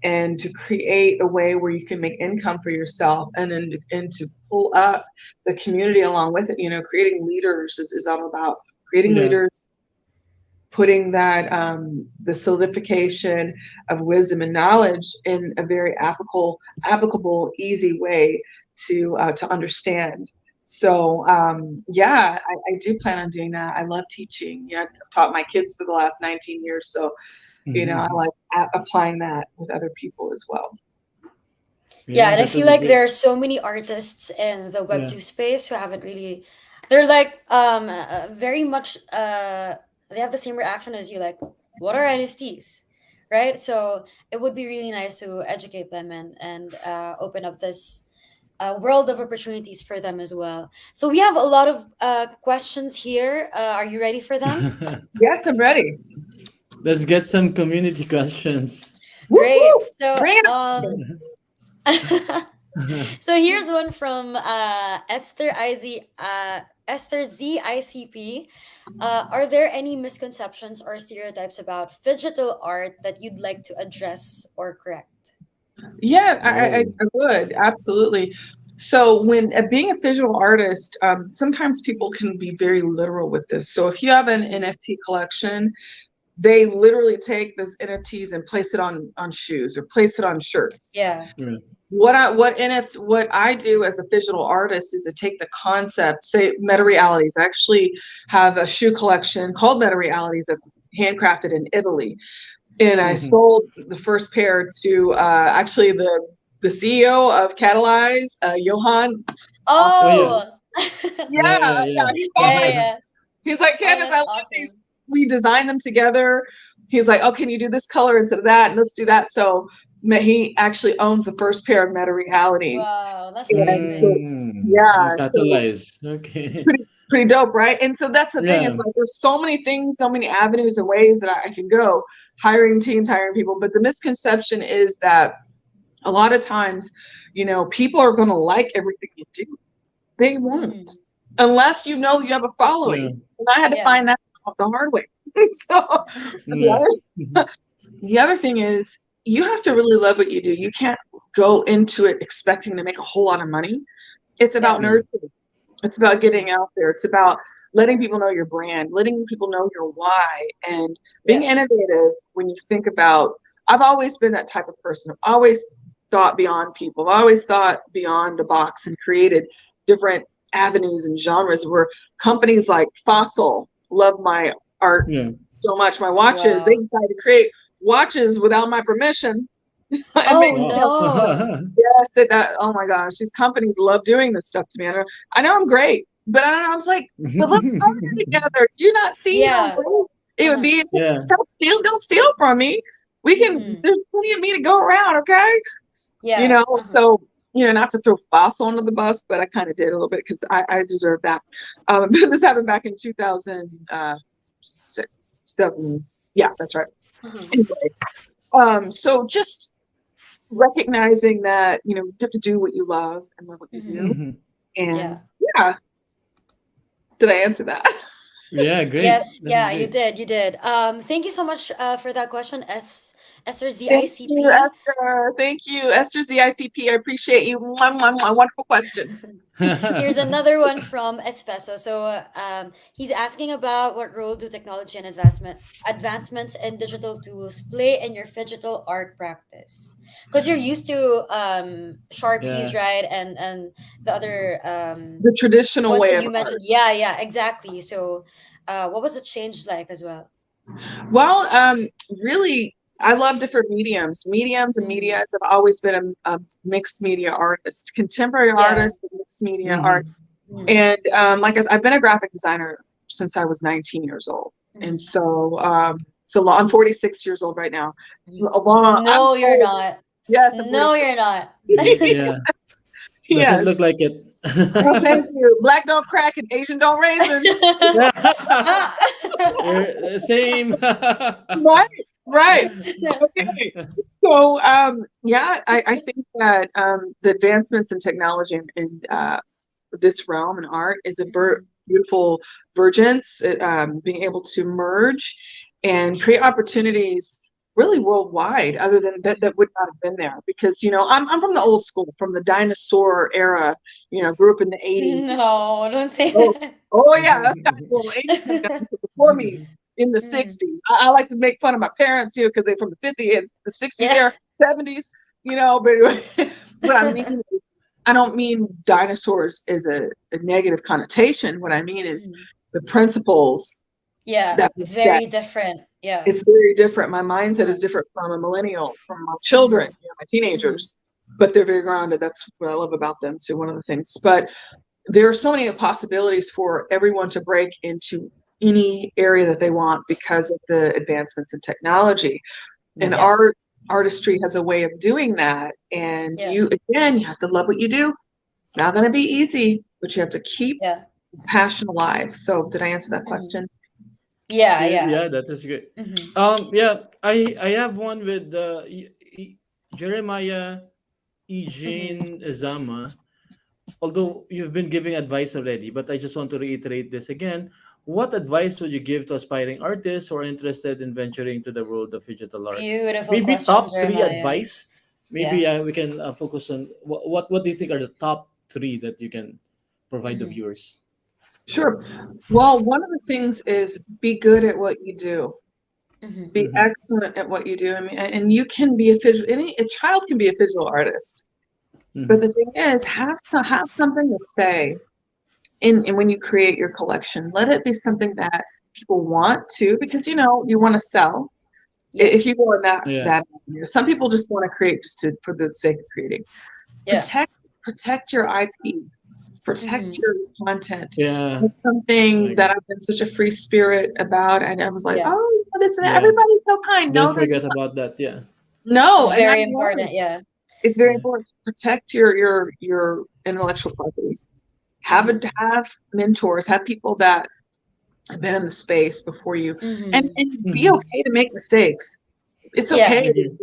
and to create a way where you can make income for yourself, and to pull up the community along with it. Creating leaders is all about creating Yeah, leaders, putting that the solidification of wisdom and knowledge in a very applicable, easy way to understand. So yeah, I do plan on doing that. I love teaching. I've taught my kids for the last 19 years, so I Mhm. like applying that with other people as well. Yeah, Yeah, and I that feel would be like there great. are so many artists in the Yeah. Web2 space who haven't really, they're like very much they have the same reaction as you, like, what are NFTs? Right? So it would be really nice to educate them and open up this world of opportunities for them as well. So we have a lot of questions here. Are you ready for them? Yes, I'm ready. Let's get some community questions. Woo Great. woo! So Bring it on. so here's one from Esther Z ICP. Are there any misconceptions or stereotypes about phygital art that you'd like to address or correct? Yeah, Oh. I would absolutely. So when being a visual artist, sometimes people can be very literal with this. So if you have an Mhm. NFT collection, they literally take those NFTs and place it on shoes or place it on shirts. Yeah. Yeah. What I do as a visual artist is to take the concept, say Meta Realities. I actually have a shoe collection called Meta Realities that's handcrafted in Italy, and I Mhm. sold the first pair to actually the CEO of Catalyze, Johan. Oh Awesome. yeah. Oh. Yeah, Yeah, yeah, yeah. yeah. He Yeah, bought yeah, my. yeah. He's like, Oh, Candace, I that's love these. awesome. We designed them together. He's like, oh, can you do this color instead of that? And let's do that. So he actually owns the first pair of Meta Realities. Wow, that's And so, amazing. And yeah, so catalyze. it's Okay. pretty dope, right? And so that's the thing. Yeah. It's like there's so many things, so many avenues and ways that I can go, hiring teams, hiring people. But the misconception is that a lot of times, people are going to like everything you do. They won't, Mhm. unless you know you have a Yeah. following. And I had to Yeah. find that out the hard way. So Yeah. the other thing is you have to really love what you do. You can't go into it expecting to make a whole lot of money. It's about Yeah. Yeah. nurturing. It's about Mhm. getting out there. It's about letting people know your brand, letting people know your why, and being Yeah. innovative when you think about. I've always been that type of person. I've always thought beyond people. I've always thought beyond the box and created different avenues and genres where companies like Fossil love my art Yeah. so much. My watches, they Wow. decided to create watches without my permission and Oh make Wow. no. yes, oh my gosh, these companies love doing this stuff to me. I know I'm great, but I was like, but let's partner together. You not see how Yeah. great it would Uh-huh. be? Yeah. Don't steal from me. Mhm. There's plenty of me to go around, okay? Yeah. Uh-huh. So, not to throw Fossil under the bus, but I kind of did a little bit because I deserve that. But this happened back in 2006, 2000, yeah, that's right. Uh-huh. Anyway, so just recognizing that you have to do what you love and love what you Mhm. do, Mhm. and Yeah. yeah, did I answer that? Yeah, great. Yes, That's yeah, you great. did, you did. Thank you so much for that question, Esther Thank you, ZICP. Esther. Thank you, Esther ZICP. I appreciate you. Mwah, mwah, mwah. Wonderful question. Here's another one from Espeso. So he's asking about what role do technology and advancements in digital tools play in your digital art practice? Because you're used to Sharpies, Yeah. right? And the other The traditional ones way that of you art. mentioned. Yeah, yeah, exactly. So what was the change like as well? Well, really, I love different mediums. Mediums and Mm, medias. I've always been a mixed media artist, contemporary yeah. artist, and mixed media art. Mhm. Mm, And like I've been a graphic designer since I was 19 years old. And mm, so I'm 46 years old right now. mm. I'm No, you're old. not. Yes, I'm No, 46. you're not. Yeah. Doesn't Yes. look like it. Oh, thank you. Black don't crack and Asian don't raisin. Same. Right, right. Okay. So, yeah, I think that the advancements in technology in this realm and art is a Mhm. beautiful vergence, being able to merge and create opportunities really worldwide, other than that would not have been there. Because, I'm from the old school, from the dinosaur era, grew up in the 80s. No, don't say Oh, that. oh yeah, that's kind of cool. 80s came down before me in the Mm, 60s. I like to make fun of my parents, because they're from the 50s, the 60s yeah. era, 70s, but anyway, what I mean is, I don't mean dinosaurs as a negative connotation. What I mean is Mhm. the principles Yeah, that we set. very different. Yeah. It's very different. My mindset Uh-huh. is different from a millennial, from my Mhm, children, my mhm, teenagers. but they're very grounded. That's what I love about them too. One of the things, but there are so many possibilities for everyone to break into any area that they want because of the advancements in technology. And Yeah. artistry has a way of doing that. And Yeah. you have to love what you do. It's not going to be easy, but you have to keep Yeah. passion alive. So did I answer that question? Yeah. Yeah, Yeah. yeah, that is great. Mhm. Yeah, I have one with Jeremiah Mhm. Eugene Zama. Although you've been giving advice already, but I just want to reiterate this again. What advice would you give to aspiring artists who are interested in venturing to the world of digital art? Beautiful Maybe question, top three Jeremiah. advice. Yeah. Maybe we can focus on what do you think are the top three that you can provide the Mhm. viewers? Sure. Well, one of the things is be good at what you do. Mhm. Be Mm-hmm. excellent at what you do. I mean, and you can be a child can be a visual artist. But Mm-hmm. the thing is, have something to say in when you create your collection. Let it be something that people want to, because you want to sell. Yeah. If you go in Yeah. that avenue. Some people just want to create just for the sake of creating. Yeah. Protect your IP. Protect Mhm. your content. Yeah. It's I something that agree. I've been such a free spirit about, and I was like, Yeah. oh, this and that. Yeah. Everybody's so kind. Don't No, they're forget about that. Yeah. no, and I Very know important. Yeah. it's very Yeah. important to protect your intellectual property. Mhm. Have mentors, have people that have been in the space before you, and Mhm. be Mm-hmm. okay to make mistakes. It's Yeah. okay, I agree.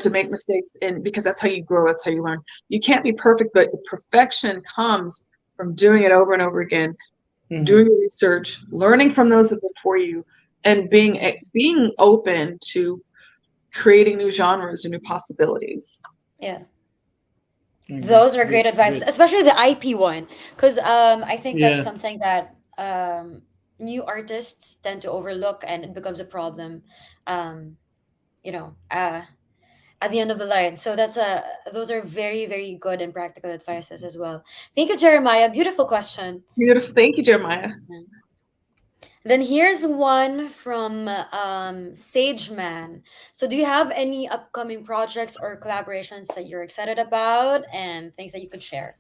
to make mistakes, and because that's how you grow, that's how you learn. You can't be perfect, but the perfection comes from doing it over and over again, Mm-hmm. doing your research, learning from those that have been before you, and being open to creating new genres and new possibilities. Yeah. I agree. Those are great Great. advices, Great. especially the IP one, because I think that's Yeah. something that new artists tend to overlook, and it becomes a problem. Um, you know, at the end of the line. So those are very very good and practical advices as well. Thank you, Jeremiah. Beautiful question. Beautiful. Thank you, Jeremiah. Then here's one from Sage Man. So, do you have any upcoming projects or collaborations that you're excited about and things that you could share?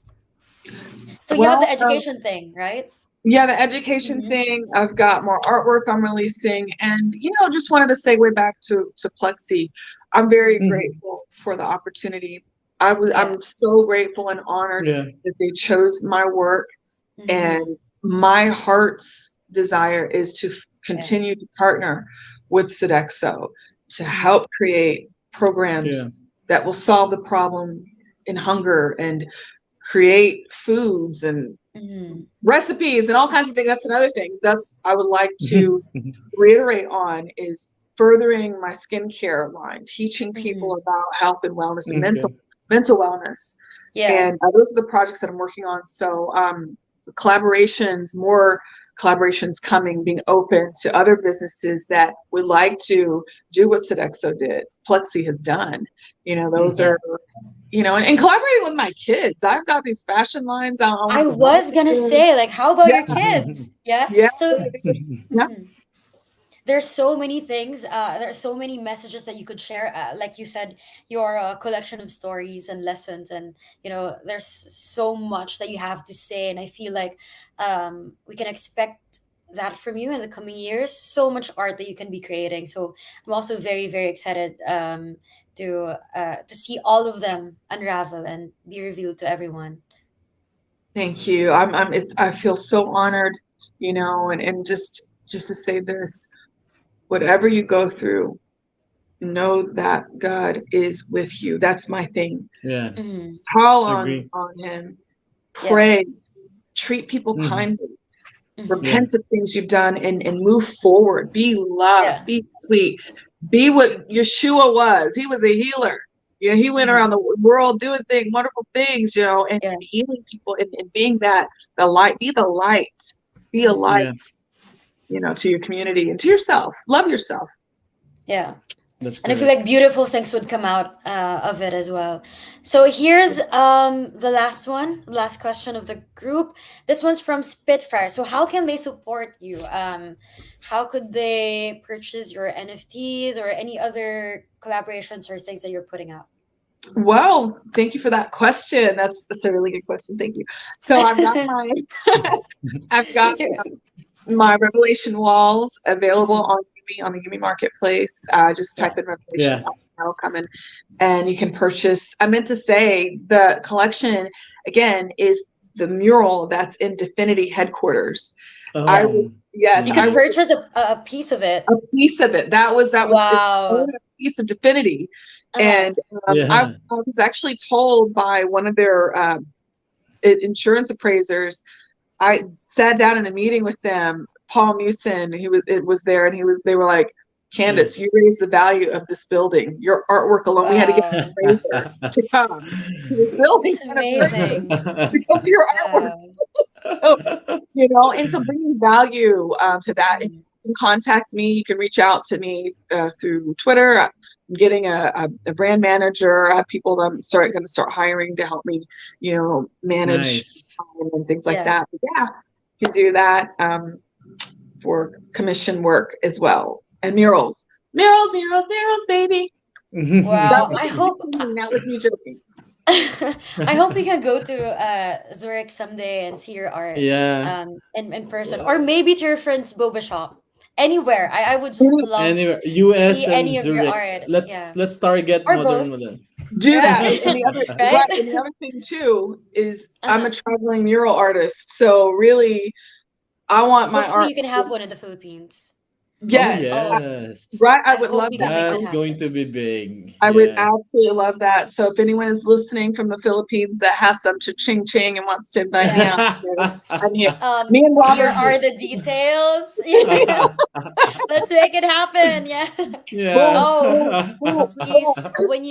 So, you have the Well, education thing, right? yeah, the education Mm-hmm. thing. I've got more artwork I'm releasing, and just wanted to segue back to Pluxee. I'm very Mm-hmm. grateful for the opportunity. Yeah. I'm so grateful and honored Yeah. that they chose my work, and Mm-hmm. my heart's desire is to Yeah. continue to partner with Sodexo to Mm-hmm. help create Yeah. programs that will solve the problem in hunger and create foods and Mm-hmm. recipes and all kinds of things. That's another thing. I would like to Mm-hmm. reiterate on is furthering my skincare line, teaching people Mm-hmm. about health and wellness and Okay. mental wellness. Yeah. And those are the projects that I'm working on. So more collaborations coming, being open to other businesses that would like to do what Sodexo did, Pluxee has done. Those Mm-hmm. Yeah. are and collaborating with my kids. I've got these fashion lines. I I want the was gonna wellness. say, like, how about Yeah, your kids? Yeah. yeah, So, yeah. mhm. There's so many things, there's so many messages that you could share, like you said, your collection of stories and lessons, and there's so much that you have to say, and I feel like we can expect that from you in the coming years, so much art that you can be creating. So I'm also very very excited to see all of them unravel and be revealed to everyone. Thank you. I feel so honored, and just to say this, whatever you go through, know that God is with you. That's my thing. Yeah. Hmm. Call Agree. on Him, Yeah. pray, treat people Mm-hmm. kindly, Hmm. Yeah. repent of things you've done, and move forward. Be loved, Yeah. be sweet, be what Yeshua was. He was a healer. He went Hmm. around the world doing wonderful things, and Yeah. healing people, and being the light. Be the light. Be a Hmm. light, Yeah. to your community and to yourself. Love yourself. Yeah. That's And I feel correct. like beautiful things would come out of it as well. So here's the last question of the group. This one's from Spitfire. So how can they support you? How could they purchase your NFTs or any other collaborations or things that you're putting out? Well, thank you for that question. That's a really good question. Thank you. So I've got my I've got my Revelation walls available Mhm. on Yumi, on the Yumi marketplace. Just Yeah. type in Revelation Yeah. walls, that'll come in, and you can purchase. I meant to say the collection again is the mural that's in Definity headquarters. I Yeah. was Oh. You I could Mm. was purchase a piece of it. a piece of it. That was it's Wow. a piece of Definity, Uh-huh. and Yeah. I was actually told by one of their insurance appraisers. I sat down in a meeting with them. Paul Musin, it was there, and they were like, Yeah. Candace, you raised the value of this building. Your artwork alone. We had to get an Wow. appraiser to come to the building That's and appraise it amazing. because of your artwork. Wow. So, and so bringing value to that. And Mhm. you can contact me. You can reach out to me through Twitter. I'm getting a brand manager. I have people that I'm going to start hiring to help me, manage Nice. and things like Yeah. that. But yeah, you can do that for commission work as well. And murals, murals, murals, murals, baby. That Wow. was I me hope singing. That was me joking. I hope we can go to Zurich someday and see your art Yeah. in person, or maybe to your friend's boba shop. Anywhere. I would just love Anywhere, to US see and any of your Zurich. art. Let's Yeah. let's target Or modern both. model. Do Yeah. that. And the other Right? right, and the other thing too is I'm a Uh-huh. traveling mural artist. So really I want my Hopefully art. you can have one in the Philippines. Oh Yes. yes. Right. I I would hope love we that. can make that That's happen. going to be big. I would Yeah. absolutely love that. So if anyone is listening from the Philippines that has some cha-ching ching and wants to invite me out, Yeah. I'm here. Me and Here Robert. are the details. Yeah. Let's make it happen. Yeah. Boom, Yeah. Oh, boom, boom, please, boom. when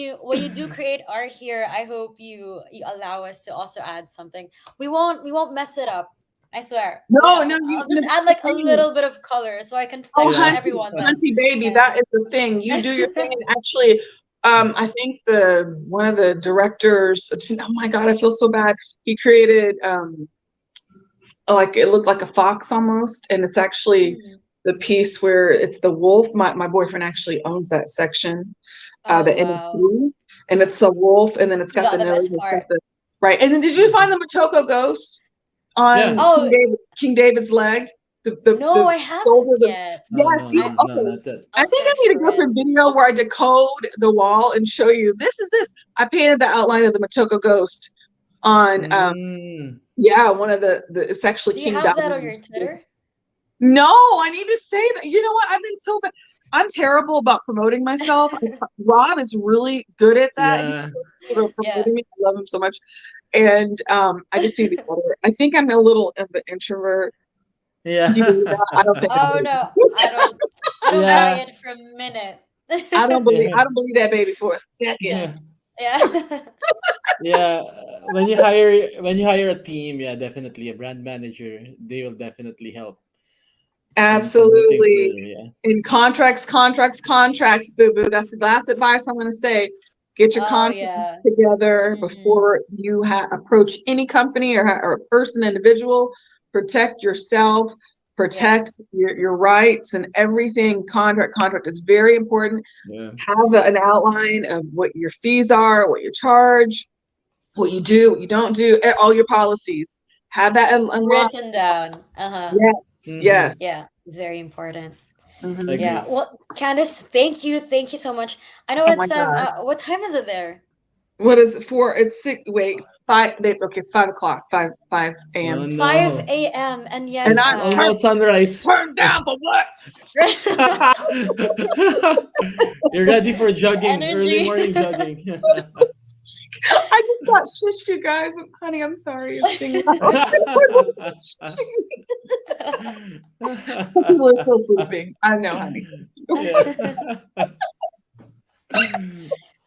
you do create art here, I hope you allow us to also add something. We won't mess it up. I swear. No, Yeah, no, I'll no, just that's add the like a thing. little bit of color so I can Oh, flex on Yeah. hunty, everyone then. hunty baby, Yeah. that is the thing. You do your thing. And actually, I think one of the directors, oh my God, I feel so bad. He created like it looked like a fox almost, and it's actually Mhm. the piece where it's the wolf. My boyfriend actually owns that section, the Oh wow. NFT, and it's a wolf, and then it's got the The nose, best it's got part. the right. And then did you find the Motoko ghost Yeah. on Oh King David's leg? no, The I haven't shoulder, yet. Oh yes, no, you no, I no, okay. not that. I I'll think I search need to for go it. for a video where I decode the wall and show you this is this. I painted the outline of the Motoko ghost on Mm. yeah, one of the it's actually Do you King have that on Diamond. your Twitter? No, I need to say that. You know what? I've been so bad. I'm terrible about promoting myself. Rob is really good at that. He's Yeah. so good at Yeah. promoting me. I love him so much. And I just need to be better. I think I'm a little of an introvert. Do you believe Yeah. that? I don't think I Oh do. no, I don't buy Yeah. it for a minute. I don't believe that baby for a second. Yeah. Yeah, when you hire a team, yeah, definitely a brand manager, they will definitely help in promoting for Absolutely. you. Yeah. In contracts, boo boo. That's the last advice I'm going to say. Get your Oh yeah. contracts together Mhm. before you approach any company or a person, individual. Protect yourself, Yeah. protect your rights and everything. Contract is very important. Yeah. Have an outline of what your fees are, what you charge, what you do, what you don't do, all your policies. Have that unlocked. Written down. Uh-huh. Yes, Mm-hmm. yes. Yeah. Very important. Mhm. Yeah. Agree. Well, Candice, thank you. Thank you so much. I know Oh my it's God. what time is it there? What is it for? It's six. Wait, five. Okay, it's 5 o'clock. Five Oh a.m. 5 no, a.m. and And yet it's I'm almost sunrise. turned down for what? You're ready for the jogging, early energy. morning jogging. I just got shushed, you guys. Honey, I'm sorry. It's being loud. People are still sleeping. I know, honey. Yeah.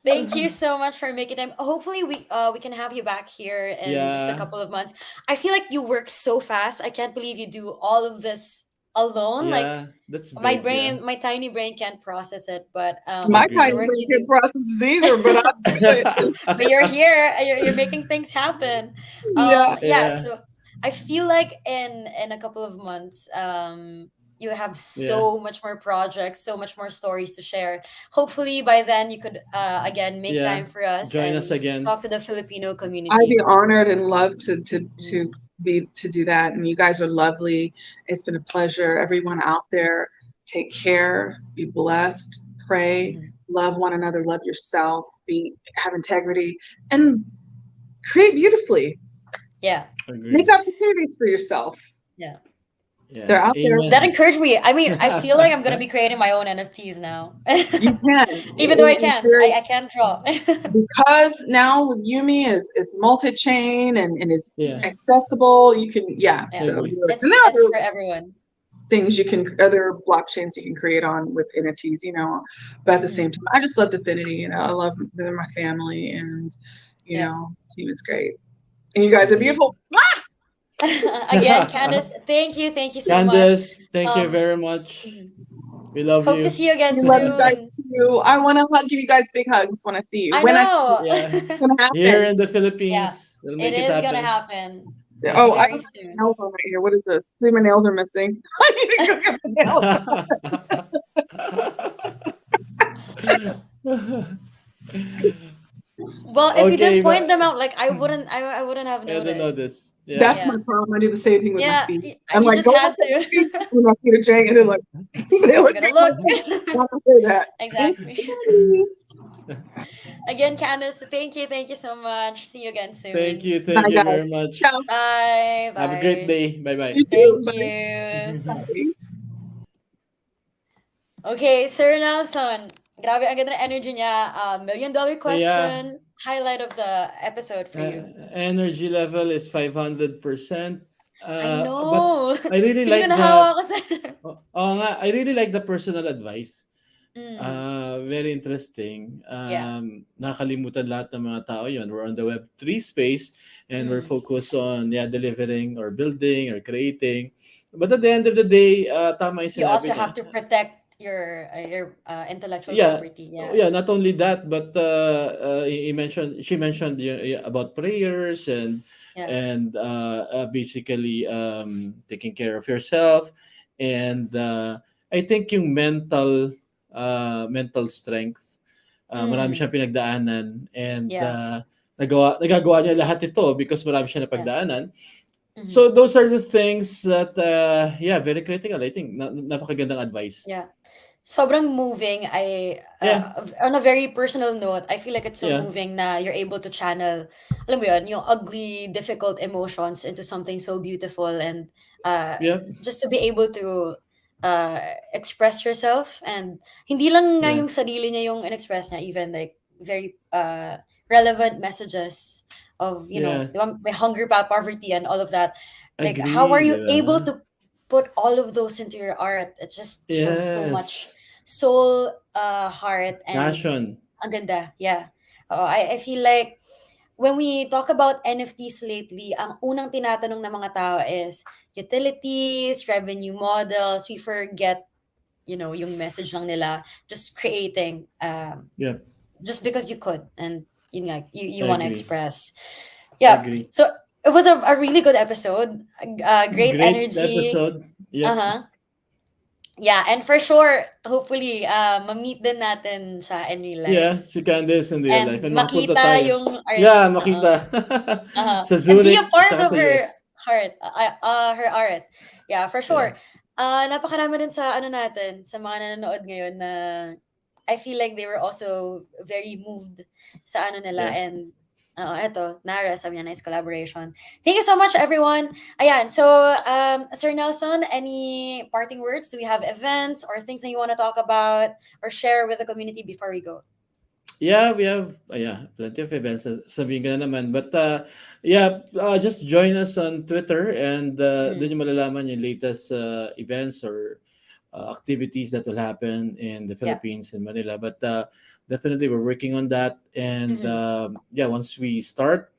Thank you so much for making time. Hopefully we can have you back here in just a Yeah. couple of months. I feel like you work so fast. I can't believe you do all of this alone. Like Yeah. That's my big. Yeah. brain, my tiny brain can't process it, but My the tiny Agree. work brain you can't do. process this either, but I do it. But you're here. You're making things happen. Yeah. Yeah. Yeah. So I feel like in a couple of months, you'll have Yeah. so much more projects, so much more stories to share. Hopefully by then you could again make Yeah. time for us Join us and again. talk to the Filipino I'd be community. honored and love to Mm. do that. And you guys are lovely. It's been a pleasure. Everyone out there, take care, be blessed, pray, Mhm. love one another, love yourself, have integrity, and create beautifully. Yeah. Make Agree. opportunities for yourself. Yeah. They're Yeah. out there. That Amen. encouraged me. I mean, I feel like I'm gonna be creating my own NFTs now. You can. Even though I In can't. theory, I can't draw. because now with Yumi is multi-chain and is Yeah. Mhm. accessible, you can I Yeah. so agree. do it. And It's there are it's other for everyone. things other blockchains you can create on with NFTs, but at the Mhm. same time, I just love Affinity, I love them in my family, and Yeah. team is great. And you guys are Agree. beautiful. Again, Candace, thank you so much. Candace, thank you Um, very much. mhm. We love Hope to you. see you again We love you guys soon. too. I want to give you guys big hugs when I see you. I When I see you, know. Yeah. it's gonna Here happen. in the Yeah, Philippines, we'll it make it is gonna happen. happen Oh, I very don't have soon. nails on right here. What is this? See, my nails are missing. I need to go get my nails. Well, if you Okay, didn't but point them out, like I wouldn't have I don't know noticed. this. Yeah. That's my Yeah, problem. I do the same thing with my yeah. feet. I'm You like, just go look had at my to. feet. And my feet are jank, and they're like, they I'm look gonna at my look. feet. Why don't say that? Thanks Exactly. for having Again, Candace, thank you so much. See you again Thank soon. you. me. Thank Bye, you very guys. Ciao. much. Bye, Have a great bye. day. Bye bye. You Thank too. Bye. you. Bye. Okay, Sir Nelson. Grabe, ang ganda ng energy niya. $1 million Yeah. question. Highlight of the episode for Uh, you. Energy level is 500%. I But know. I really Feeling ko like nahawa the ko sa... I really like the personal advice. Mm, Very interesting. yeah. Nakalimutan lahat ng mga tao yon. We're on the Web3 space and we're Mm. focused on delivering or building or creating. But at the end of the day, tama yung You sinabi also niya. have to protect your intellectual Yeah, property. oh, Yeah. yeah. Not only that, but she mentioned about prayers Yeah. and basically taking care of yourself, and I think yung mental strength, marami Mm, siyang pinagdaanan, and yeah. nagagawa niya lahat ito because marami siya Yeah. napagdaanan. Mhm. So those are the things that very critical. I think napakagandang advice. Yeah. Sobrang moving. Yeah, On a very personal note, I feel like it's so yeah, moving na you're able to channel, alam mo yun, yung ugly, difficult emotions into something so beautiful and yeah, just to be able to express yourself and hindi lang nga yeah. yung sarili niya yung in-express niya, even like very relevant messages of, Yeah, di ba, may hunger pa, poverty and all of that. Like, how are agree, di you ba? able to put all of those into your art? It just shows so much Yes. soul, heart, and Passion. ang ganda. Yeah. I feel like when we talk about NFTs lately, ang unang tinatanong ng mga tao is utilities, revenue models. We forget, yung message lang nila, just creating, Yep, just because you could, and yun nga, you I want to agree. express. Yeah. Agree. So it was a really good episode. Great Great energy. episode. Yep. Uh-huh. Yeah, and for sure, hopefully, ma-meet din natin siya in real Yeah, life. si Candace in real life. And And makapunta makita tayo. yung art. Yeah, Oo. makita. Sa And be a Zurich, part tsaka of sa her US. heart, her art. Yeah, for Yeah. sure. Napakarami din sa ano natin, sa mga nanonood ngayon na I feel like they were also very moved sa ano nila Yeah. and eto, Nara, sabi niya, nice collaboration. Thank you so much, everyone. Ayan, so, Sir Nelson, any parting words? Do we have events or things that you want to talk about or share with the community before we go? Yeah, we have plenty of events. Sabihin ko na naman. But just join us on Twitter and Mm, doon yung malalaman yung latest events or activities that will happen in the yeah. Philippines in Manila. But definitely we're working on that. And Mhm. once we start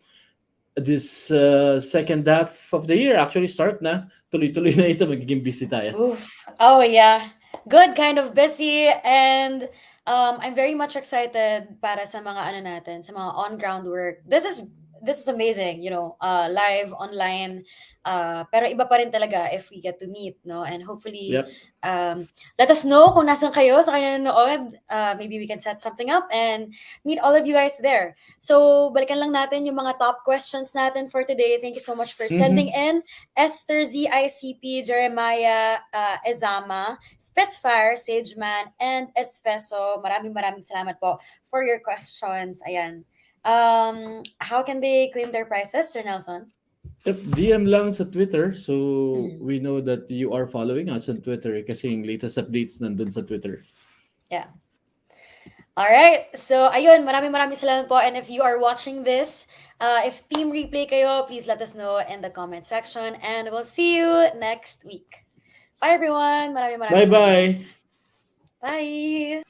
this second half of the year, actually start na. Tuloy-tuloy na ito. Magiging busy tayo. Oof. Oh yeah. Good, kind of busy, and I'm very much excited para sa mga ano natin, sa mga on-ground work. this is amazing, live, online, pero iba pa rin talaga if we get to meet, no? And hopefully, Yep. let us know kung nasan kayo sa kanya nanonood. Maybe we can set something up and meet all of you guys there. So, balikan lang natin yung mga top questions natin for today. Thank you so much for sending in. Esther Z, ICP, Jeremiah, Ezama, Spitfire, Sageman, and Espeso. Maraming salamat po for your questions. Ayan. How can they claim their prizes, Sir Nelson? Yep, DM lang sa Twitter. So, we know that you are following us on Twitter kasi yung latest updates nandun sa Twitter. Yeah. Alright, so ayun, maraming salamat po. And if you are watching this, if team replay kayo, please let us know in the comment section. And we'll see you next week. Bye everyone. Maraming salamat. Bye-bye! Bye!